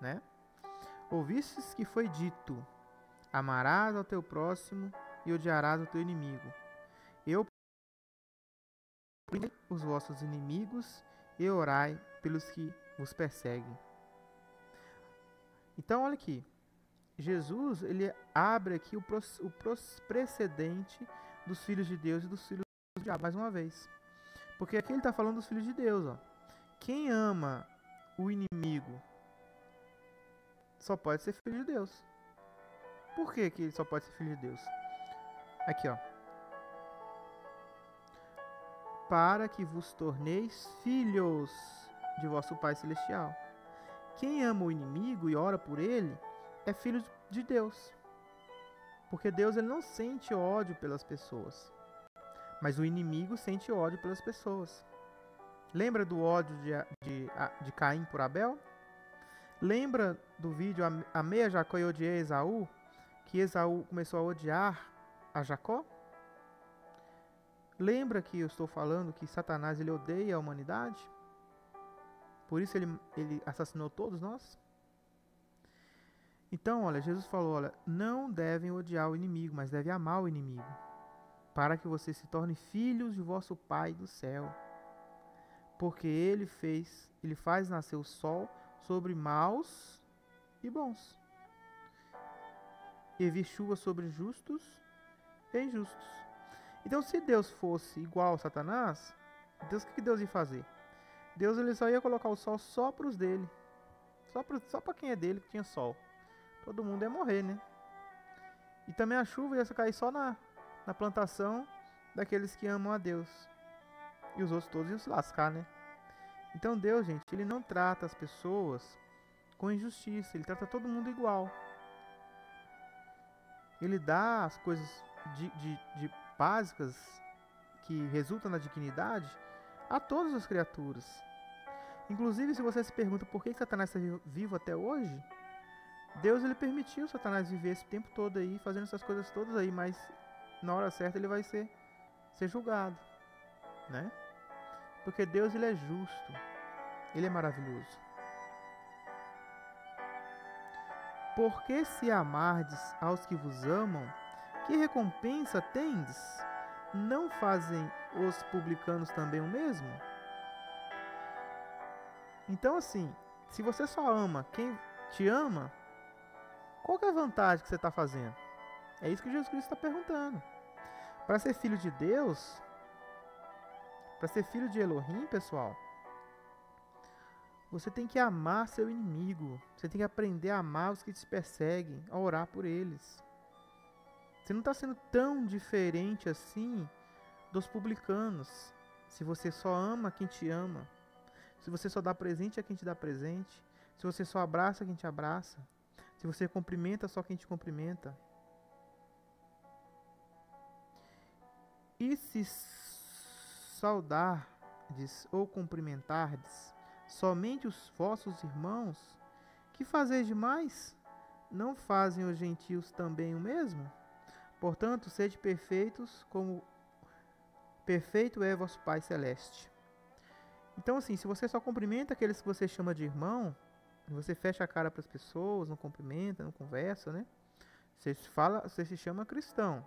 né? Ouvistes que foi dito: amarás ao teu próximo e odiarás o teu inimigo. Eu perdoei os vossos inimigos e orai pelos que vos perseguem. Então, olha aqui. Jesus, ele abre aqui o precedente dos filhos de Deus e dos filhos do diabo, mais uma vez. Porque aqui ele está falando dos filhos de Deus. Ó. Quem ama o inimigo só pode ser filho de Deus. Por que ele só pode ser filho de Deus? Aqui, ó. Para que vos torneis filhos de vosso Pai Celestial. Quem ama o inimigo e ora por ele é filho de Deus. Porque Deus, ele não sente ódio pelas pessoas. Mas o inimigo sente ódio pelas pessoas. Lembra do ódio de Caim por Abel? Lembra do vídeo Amei a Jacó e odiei a Esaú? Que Esaú começou a odiar a Jacó? Lembra que eu estou falando que Satanás, ele odeia a humanidade? Por isso ele assassinou todos nós? Então, olha, Jesus falou, olha, não devem odiar o inimigo, mas devem amar o inimigo, para que vocês se tornem filhos de vosso Pai do céu. Porque ele faz nascer o sol sobre maus e bons, e vir chuva sobre justos e injustos. Então, se Deus fosse igual a Satanás, Deus, o que Deus ia fazer? Deus, ele só ia colocar o sol só para os dele, só para quem é dele que tinha sol. Todo mundo ia morrer, né? E também a chuva ia cair só na plantação daqueles que amam a Deus. E os outros todos iam se lascar, né? Então Deus, gente, ele não trata as pessoas com injustiça. Ele trata todo mundo igual. Ele dá as coisas de básicas que resultam na dignidade a todas as criaturas. Inclusive, se você se pergunta por que Satanás está vivo até hoje, Deus, ele permitiu Satanás viver esse tempo todo aí, fazendo essas coisas todas aí, mas na hora certa ele vai ser julgado, né? Porque Deus, ele é justo, ele é maravilhoso. Porque se amardes aos que vos amam, que recompensa tendes? Não fazem os publicanos também o mesmo? Então, assim, se você só ama quem te ama, qual que é a vantagem que você está fazendo? É isso que Jesus Cristo está perguntando. Para ser filho de Deus, Para ser filho de Elohim, pessoal, você tem que amar seu inimigo. Você tem que aprender a amar os que te perseguem, a orar por eles. Você não está sendo tão diferente assim dos publicanos. Se você só ama quem te ama. Se você só dá presente a quem te dá presente. Se você só abraça quem te abraça. Se você cumprimenta só quem te cumprimenta. E se saudardes ou cumprimentardes somente os vossos irmãos, que fazeis demais? Não fazem os gentios também o mesmo? Portanto, sede perfeitos, como perfeito é vosso Pai Celeste. Então, assim, se você só cumprimenta aqueles que você chama de irmão, você fecha a cara para as pessoas, não cumprimenta, não conversa, né? Você se chama cristão.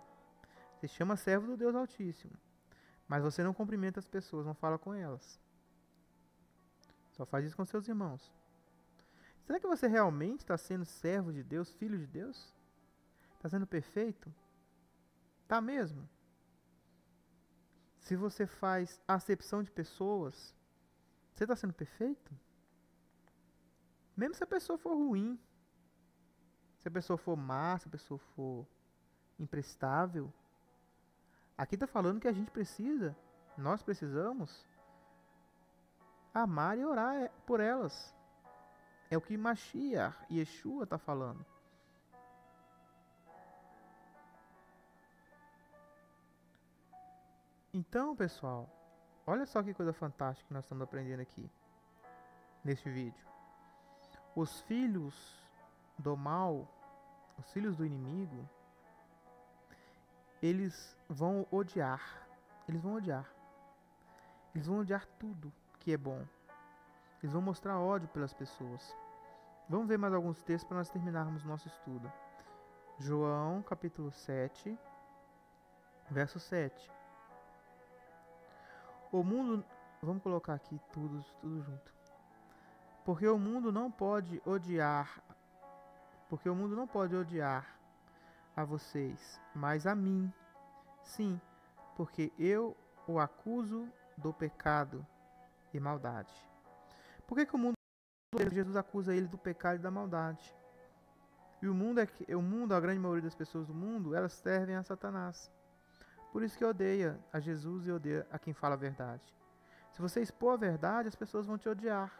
Você se chama servo do Deus Altíssimo. Mas você não cumprimenta as pessoas, não fala com elas. Só faz isso com seus irmãos. Será que você realmente está sendo servo de Deus, filho de Deus? Está sendo perfeito? Tá mesmo? Se você faz acepção de pessoas, você está sendo perfeito? Mesmo se a pessoa for ruim, se a pessoa for má, se a pessoa for imprestável, aqui está falando que a gente precisa, nós precisamos amar e orar por elas. É o que Mashiach, Yeshua, está falando. Então, pessoal, olha só que coisa fantástica que nós estamos aprendendo aqui, neste vídeo. Os filhos do mal, os filhos do inimigo, eles vão odiar. Eles vão odiar. Eles vão odiar tudo que é bom. Eles vão mostrar ódio pelas pessoas. Vamos ver mais alguns textos para nós terminarmos nosso estudo. João, capítulo 7, verso 7. O mundo... Vamos colocar aqui tudo junto. Porque o mundo não pode odiar a vocês, mas a mim. Sim, porque eu o acuso do pecado e maldade. Por que o mundo, Jesus acusa ele do pecado e da maldade? E o mundo, a grande maioria das pessoas do mundo, elas servem a Satanás. Por isso que odeia a Jesus e odeia a quem fala a verdade. Se você expor a verdade, as pessoas vão te odiar.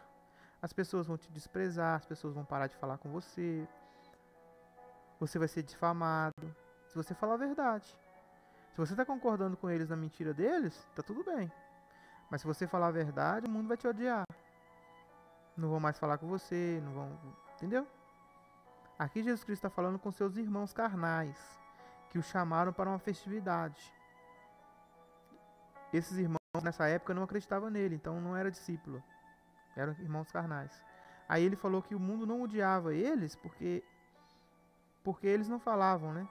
As pessoas vão te desprezar, as pessoas vão parar de falar com você. Você vai ser difamado. Se você falar a verdade. Se você está concordando com eles na mentira deles, tá tudo bem. Mas se você falar a verdade, o mundo vai te odiar. Não vão mais falar com você, não vão... Entendeu? Aqui Jesus Cristo está falando com seus irmãos carnais, que o chamaram para uma festividade. Esses irmãos nessa época não acreditavam nele, então não era discípulo. Eram irmãos carnais. Aí ele falou que o mundo não odiava eles porque eles não falavam, né,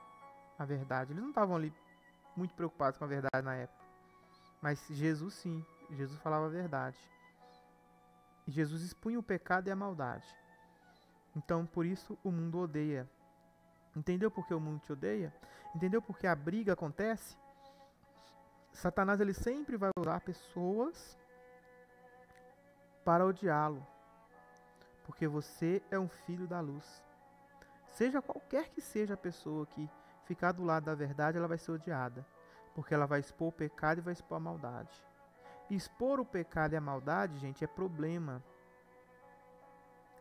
a verdade. Eles não estavam ali muito preocupados com a verdade na época. Mas Jesus sim, Jesus falava a verdade. E Jesus expunha o pecado e a maldade. Então por isso o mundo odeia. Entendeu por que o mundo te odeia? Entendeu por que a briga acontece? Satanás ele sempre vai usar pessoas para odiá-lo, porque você é um filho da luz. Seja qualquer que seja a pessoa que ficar do lado da verdade, ela vai ser odiada, porque ela vai expor o pecado e vai expor a maldade. E expor o pecado e a maldade, gente, é problema.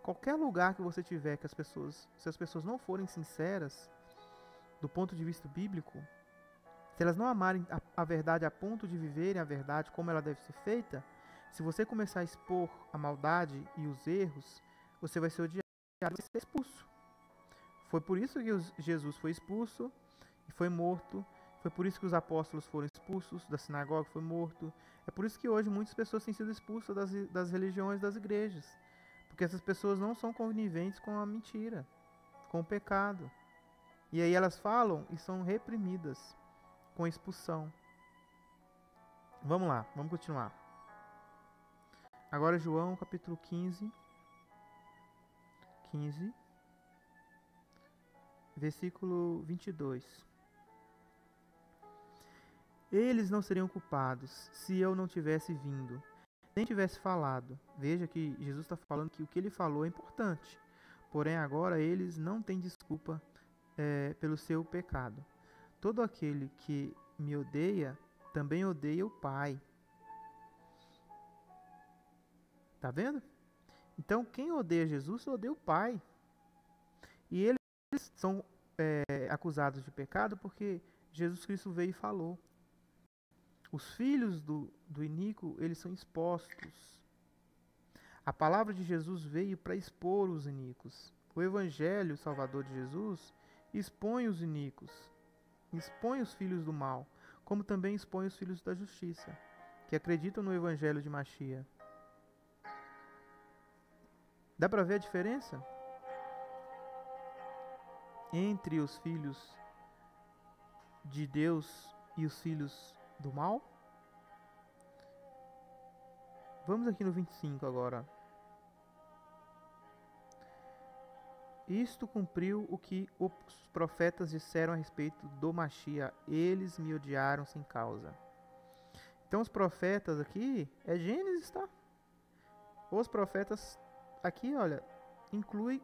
Qualquer lugar que você tiver que se as pessoas não forem sinceras, do ponto de vista bíblico, se elas não amarem a verdade a ponto de viverem a verdade como ela deve ser feita, se você começar a expor a maldade e os erros, você vai ser odiado e vai ser expulso. Foi por isso que Jesus foi expulso e foi morto. Foi por isso que os apóstolos foram expulsos da sinagoga, foi morto. É por isso que hoje muitas pessoas têm sido expulsas das religiões, das igrejas. Porque essas pessoas não são coniventes com a mentira, com o pecado. E aí elas falam e são reprimidas com expulsão. Vamos lá, vamos continuar. Agora João capítulo 15, versículo 22. Eles não seriam culpados se eu não tivesse vindo, nem tivesse falado. Veja que Jesus está falando que o que ele falou é importante. Porém, agora eles não têm desculpa pelo seu pecado. Todo aquele que me odeia, também odeia o Pai. Tá vendo? Então, quem odeia Jesus, odeia o Pai. E eles são acusados de pecado porque Jesus Cristo veio e falou. Os filhos do iníquo, eles são expostos. A palavra de Jesus veio para expor os iníquos. O Evangelho Salvador de Jesus expõe os iníquos, expõe os filhos do mal, como também expõe os filhos da justiça, que acreditam no Evangelho de Machia. Dá para ver a diferença entre os filhos de Deus e os filhos do mal? Vamos aqui no 25 agora. Isto cumpriu o que os profetas disseram a respeito do Machia. Eles me odiaram sem causa. Então os profetas aqui, é Gênesis, tá? Os profetas aqui, olha, inclui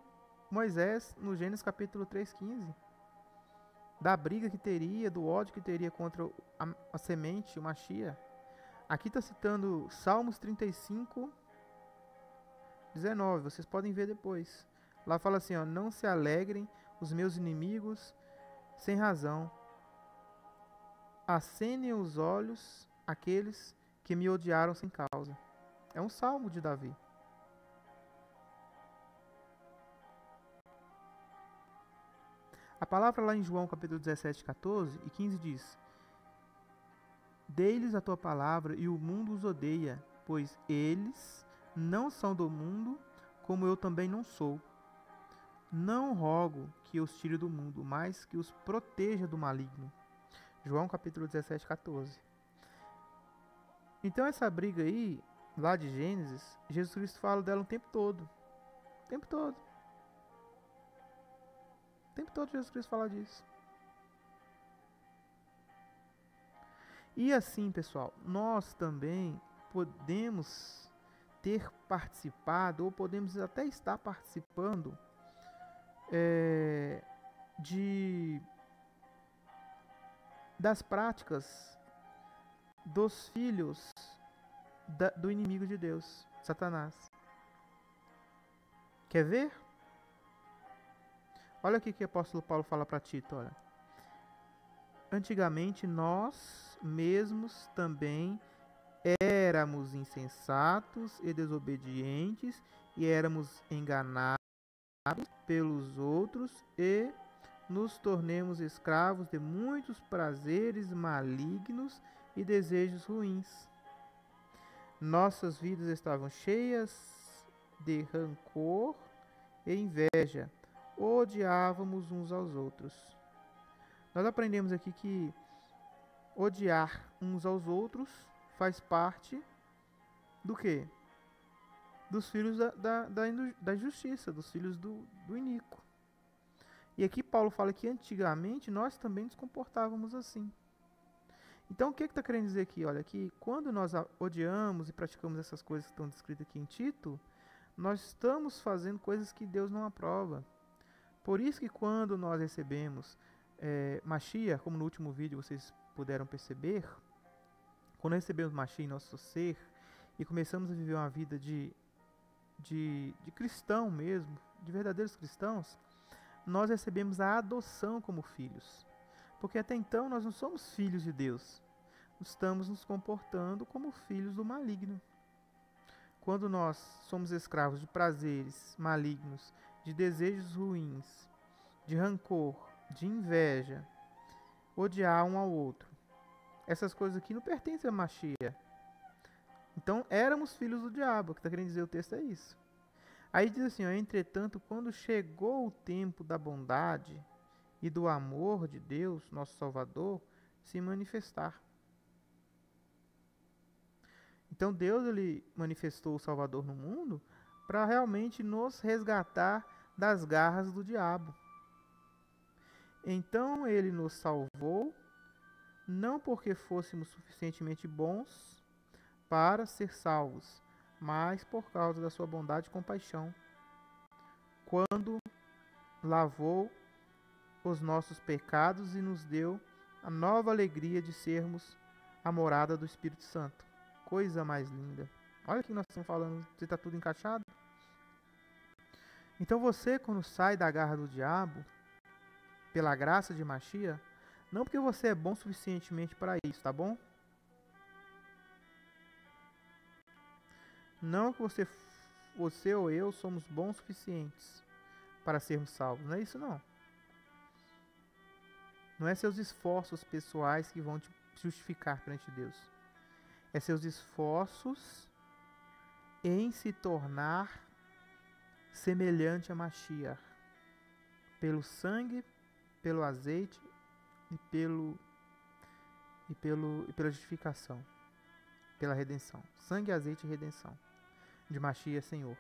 Moisés no Gênesis capítulo 3:15. Da briga que teria, do ódio que teria contra a semente, o Machia. Aqui está citando Salmos 35:19. Vocês podem ver depois. Lá fala assim, ó, não se alegrem os meus inimigos sem razão. Acenem os olhos aqueles que me odiaram sem causa. É um salmo de Davi. A palavra lá em João capítulo 17, 14 e 15 diz: Dei-lhes a tua palavra e o mundo os odeia, pois eles não são do mundo, como eu também não sou. Não rogo que os tire do mundo, mas que os proteja do maligno. João capítulo 17, 14. Então essa briga aí, lá de Gênesis, Jesus Cristo fala dela o tempo todo. O tempo todo. O tempo todo Jesus Cristo fala disso. E assim, pessoal, nós também podemos ter participado, ou podemos até estar participando das práticas dos filhos do inimigo de Deus, Satanás. Quer ver? Olha o que o apóstolo Paulo fala para Tito, olha. Antigamente nós mesmos também éramos insensatos e desobedientes e éramos enganados pelos outros e nos tornemos escravos de muitos prazeres malignos e desejos ruins. Nossas vidas estavam cheias de rancor e inveja. Odiávamos uns aos outros. Nós aprendemos aqui que odiar uns aos outros faz parte do quê? Dos filhos da injustiça, dos filhos do iníquo. E aqui Paulo fala que antigamente nós também nos comportávamos assim. Então o que está querendo dizer aqui? Olha, que quando nós odiamos e praticamos essas coisas que estão descritas aqui em Tito, nós estamos fazendo coisas que Deus não aprova. Por isso que quando nós recebemos Machia, como no último vídeo vocês puderam perceber, quando recebemos Machia em nosso ser e começamos a viver uma vida de cristão mesmo, de verdadeiros cristãos, nós recebemos a adoção como filhos. Porque até então nós não somos filhos de Deus. Estamos nos comportando como filhos do maligno. Quando nós somos escravos de prazeres malignos, de desejos ruins, de rancor, de inveja, odiar um ao outro. Essas coisas aqui não pertencem a Machia. Então éramos filhos do diabo. O que está querendo dizer o texto é isso. Aí diz assim, ó, entretanto, quando chegou o tempo da bondade e do amor de Deus, nosso Salvador, se manifestar. Então Deus ele manifestou o Salvador no mundo para realmente nos resgatar das garras do diabo. Então ele nos salvou não porque fôssemos suficientemente bons para ser salvos, mas por causa da sua bondade e compaixão, quando lavou os nossos pecados e nos deu a nova alegria de sermos a morada do Espírito Santo. Coisa mais linda. Olha o que nós estamos falando, se está tudo encaixado. Então você, quando sai da garra do diabo, pela graça de Mashiach, não porque você é bom suficientemente para isso, tá bom? Não que você ou eu somos bons suficientes para sermos salvos. Não é isso não. Não é seus esforços pessoais que vão te justificar perante Deus. É seus esforços em se tornar semelhante a Mashiach. Pelo sangue, pelo azeite e pela justificação. Pela redenção. Sangue, azeite e redenção. De Mashiach, Senhor.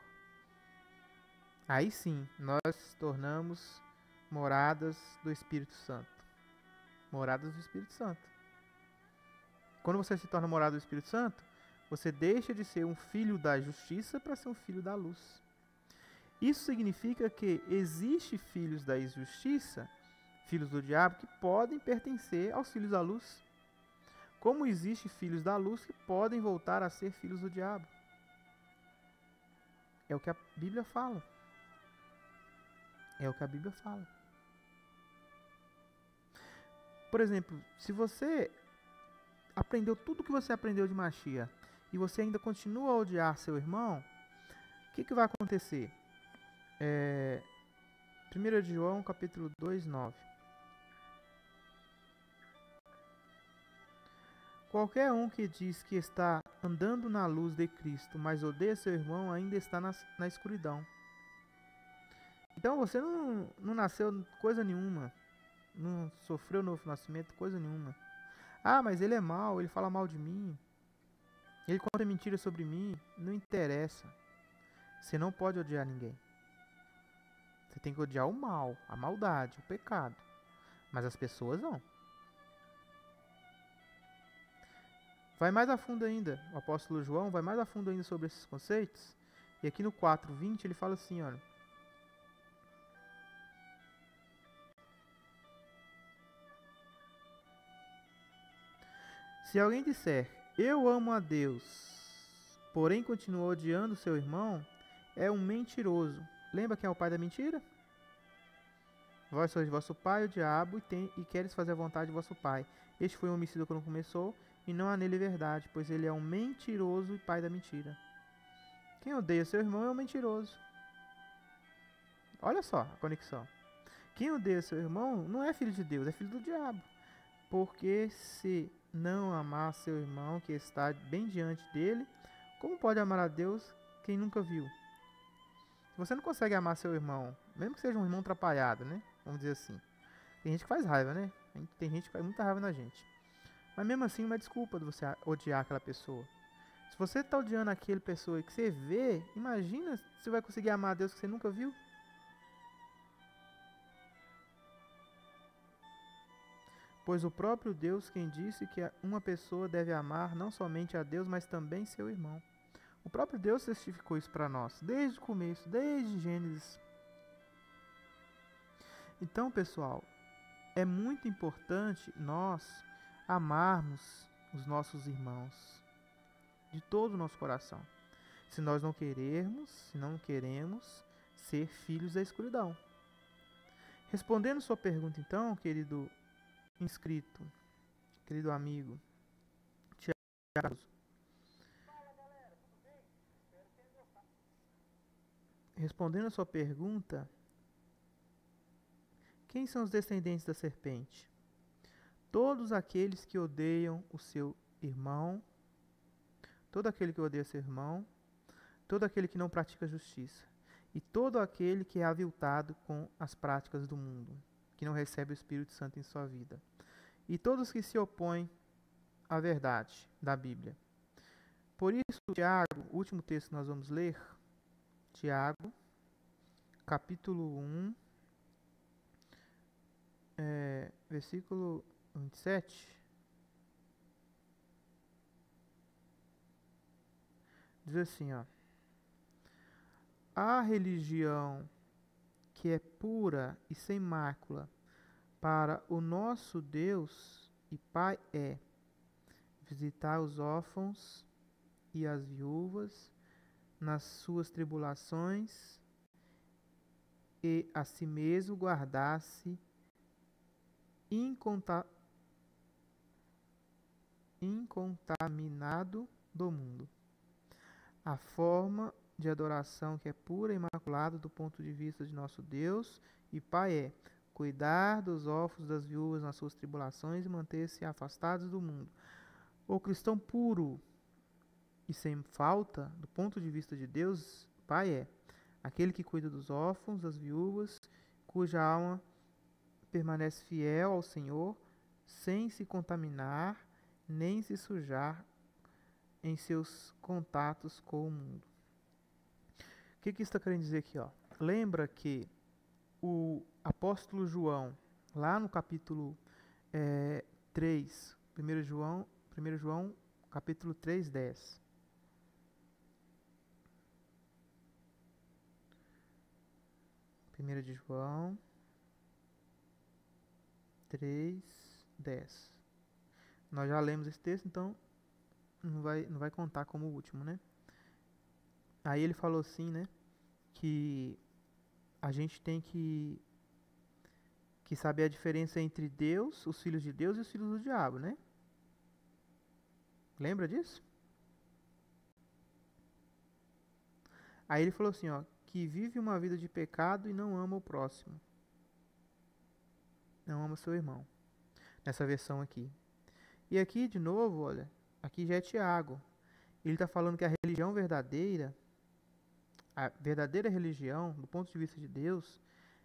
Aí sim, nós tornamos moradas do Espírito Santo. Moradas do Espírito Santo. Quando você se torna morada do Espírito Santo, você deixa de ser um filho da justiça para ser um filho da luz. Isso significa que existe filhos da injustiça, filhos do diabo, que podem pertencer aos filhos da luz. Como existe filhos da luz que podem voltar a ser filhos do diabo. É o que a Bíblia fala. É o que a Bíblia fala. Por exemplo, se você aprendeu tudo o que você aprendeu de Mashiach e você ainda continua a odiar seu irmão, o que vai acontecer? 1 João capítulo 2, 9. Qualquer um que diz que está andando na luz de Cristo, mas odeia seu irmão, ainda está na escuridão. Então você não nasceu coisa nenhuma. Não sofreu novo nascimento, coisa nenhuma. Ah, mas ele é mau, ele fala mal de mim. Ele conta mentiras sobre mim. Não interessa. Você não pode odiar ninguém. Você tem que odiar o mal, a maldade, o pecado. Mas as pessoas não. Vai mais a fundo ainda. O apóstolo João vai mais a fundo ainda sobre esses conceitos. E aqui no 4:20 ele fala assim, olha. Se alguém disser, eu amo a Deus, porém continua odiando seu irmão, é um mentiroso. Lembra quem é o pai da mentira? Vós sois vosso pai, o diabo, e queres fazer a vontade de vosso pai. Este foi um homicida quando começou, e não há nele verdade, pois ele é um mentiroso e pai da mentira. Quem odeia seu irmão é um mentiroso. Olha só a conexão. Quem odeia seu irmão não é filho de Deus, é filho do diabo. Porque se não amar seu irmão que está bem diante dele, como pode amar a Deus quem nunca viu? Se você não consegue amar seu irmão, mesmo que seja um irmão atrapalhado, né? Vamos dizer assim. Tem gente que faz raiva, né? Tem gente que faz muita raiva na gente. Mas mesmo assim não é desculpa de você odiar aquela pessoa. Se você está odiando aquela pessoa que você vê, imagina se você vai conseguir amar a Deus que você nunca viu. Pois o próprio Deus quem disse que uma pessoa deve amar não somente a Deus, mas também seu irmão. O próprio Deus testificou isso para nós, desde o começo, desde Gênesis. Então, pessoal, é muito importante nós amarmos os nossos irmãos de todo o nosso coração. Se nós não queremos ser filhos da escuridão. Respondendo sua pergunta, então, querido inscrito, querido amigo Tiago, respondendo a sua pergunta, quem são os descendentes da serpente? Todos aqueles que odeiam o seu irmão, todo aquele que odeia seu irmão, todo aquele que não pratica justiça, e todo aquele que é aviltado com as práticas do mundo, que não recebe o Espírito Santo em sua vida. E todos que se opõem à verdade da Bíblia. Por isso, Tiago, o último texto que nós vamos ler, Tiago, capítulo 1, versículo 27, Diz assim, ó. A religião que é pura e sem mácula para o nosso Deus e Pai é visitar os órfãos e as viúvas nas suas tribulações e a si mesmo guardar-se incontaminado do mundo. A forma de adoração que é pura e imaculada do ponto de vista de nosso Deus e Pai é cuidar dos órfãos, das viúvas nas suas tribulações e manter-se afastados do mundo. O cristão puro e sem falta, do ponto de vista de Deus, Pai é aquele que cuida dos órfãos, das viúvas, cuja alma permanece fiel ao Senhor, sem se contaminar, nem se sujar em seus contatos com o mundo. O que isso está querendo dizer aqui? Ó? Lembra que o apóstolo João, lá no capítulo 3, 1 João, capítulo 3, 10. 1 de João 3, 10. Nós já lemos esse texto, então não vai contar como o último, né? Aí ele falou assim, né? Que a gente tem que saber a diferença entre Deus, os filhos de Deus e os filhos do diabo, né? Lembra disso? Aí ele falou assim, ó, que vive uma vida de pecado e não ama o próximo. Não ama seu irmão. Nessa versão aqui. E aqui, de novo, olha, aqui já é Tiago. Ele está falando que a religião verdadeira, a verdadeira religião, do ponto de vista de Deus,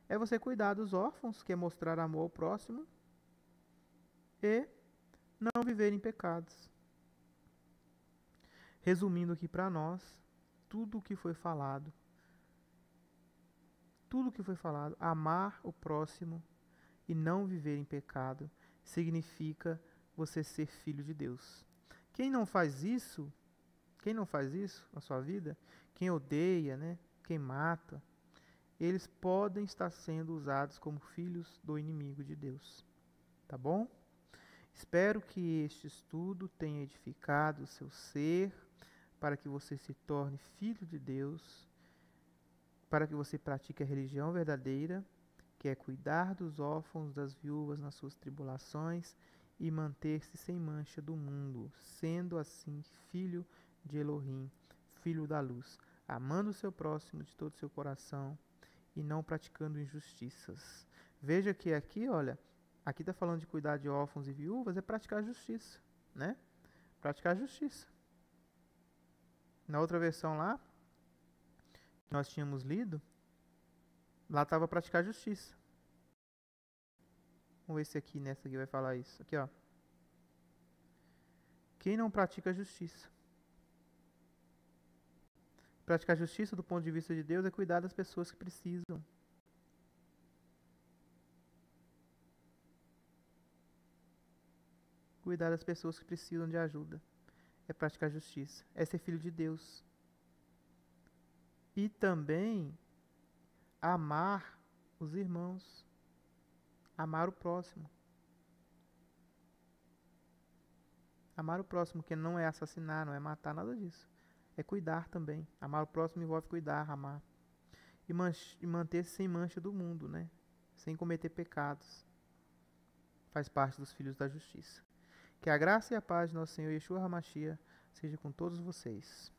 é você cuidar dos órfãos, que é mostrar amor ao próximo, e não viver em pecados. Resumindo aqui para nós, tudo o que foi falado, amar o próximo e não viver em pecado, significa você ser filho de Deus. Quem não faz isso na sua vida, quem odeia, né, quem mata, eles podem estar sendo usados como filhos do inimigo de Deus. Tá bom? Espero que este estudo tenha edificado o seu ser, para que você se torne filho de Deus, para que você pratique a religião verdadeira, que é cuidar dos órfãos, das viúvas nas suas tribulações e manter-se sem mancha do mundo, sendo assim filho de Elohim, filho da luz, amando o seu próximo de todo o seu coração e não praticando injustiças. Veja que aqui, olha, aqui está falando de cuidar de órfãos e viúvas, é praticar a justiça, né? Praticar a justiça. Na outra versão lá, que nós tínhamos lido, lá estava praticar a justiça. Vamos ver se aqui, nessa aqui vai falar isso. Aqui, ó. Quem não pratica a justiça? Praticar a justiça do ponto de vista de Deus é cuidar das pessoas que precisam. Cuidar das pessoas que precisam de ajuda. É praticar a justiça. É ser filho de Deus. E também amar os irmãos. Amar o próximo. Amar o próximo, que não é assassinar, não é matar, nada disso. É cuidar também. Amar o próximo envolve cuidar, amar. E manter-se sem mancha do mundo, né? Sem cometer pecados. Faz parte dos filhos da justiça. Que a graça e a paz de nosso Senhor Yeshua HaMashiach seja com todos vocês.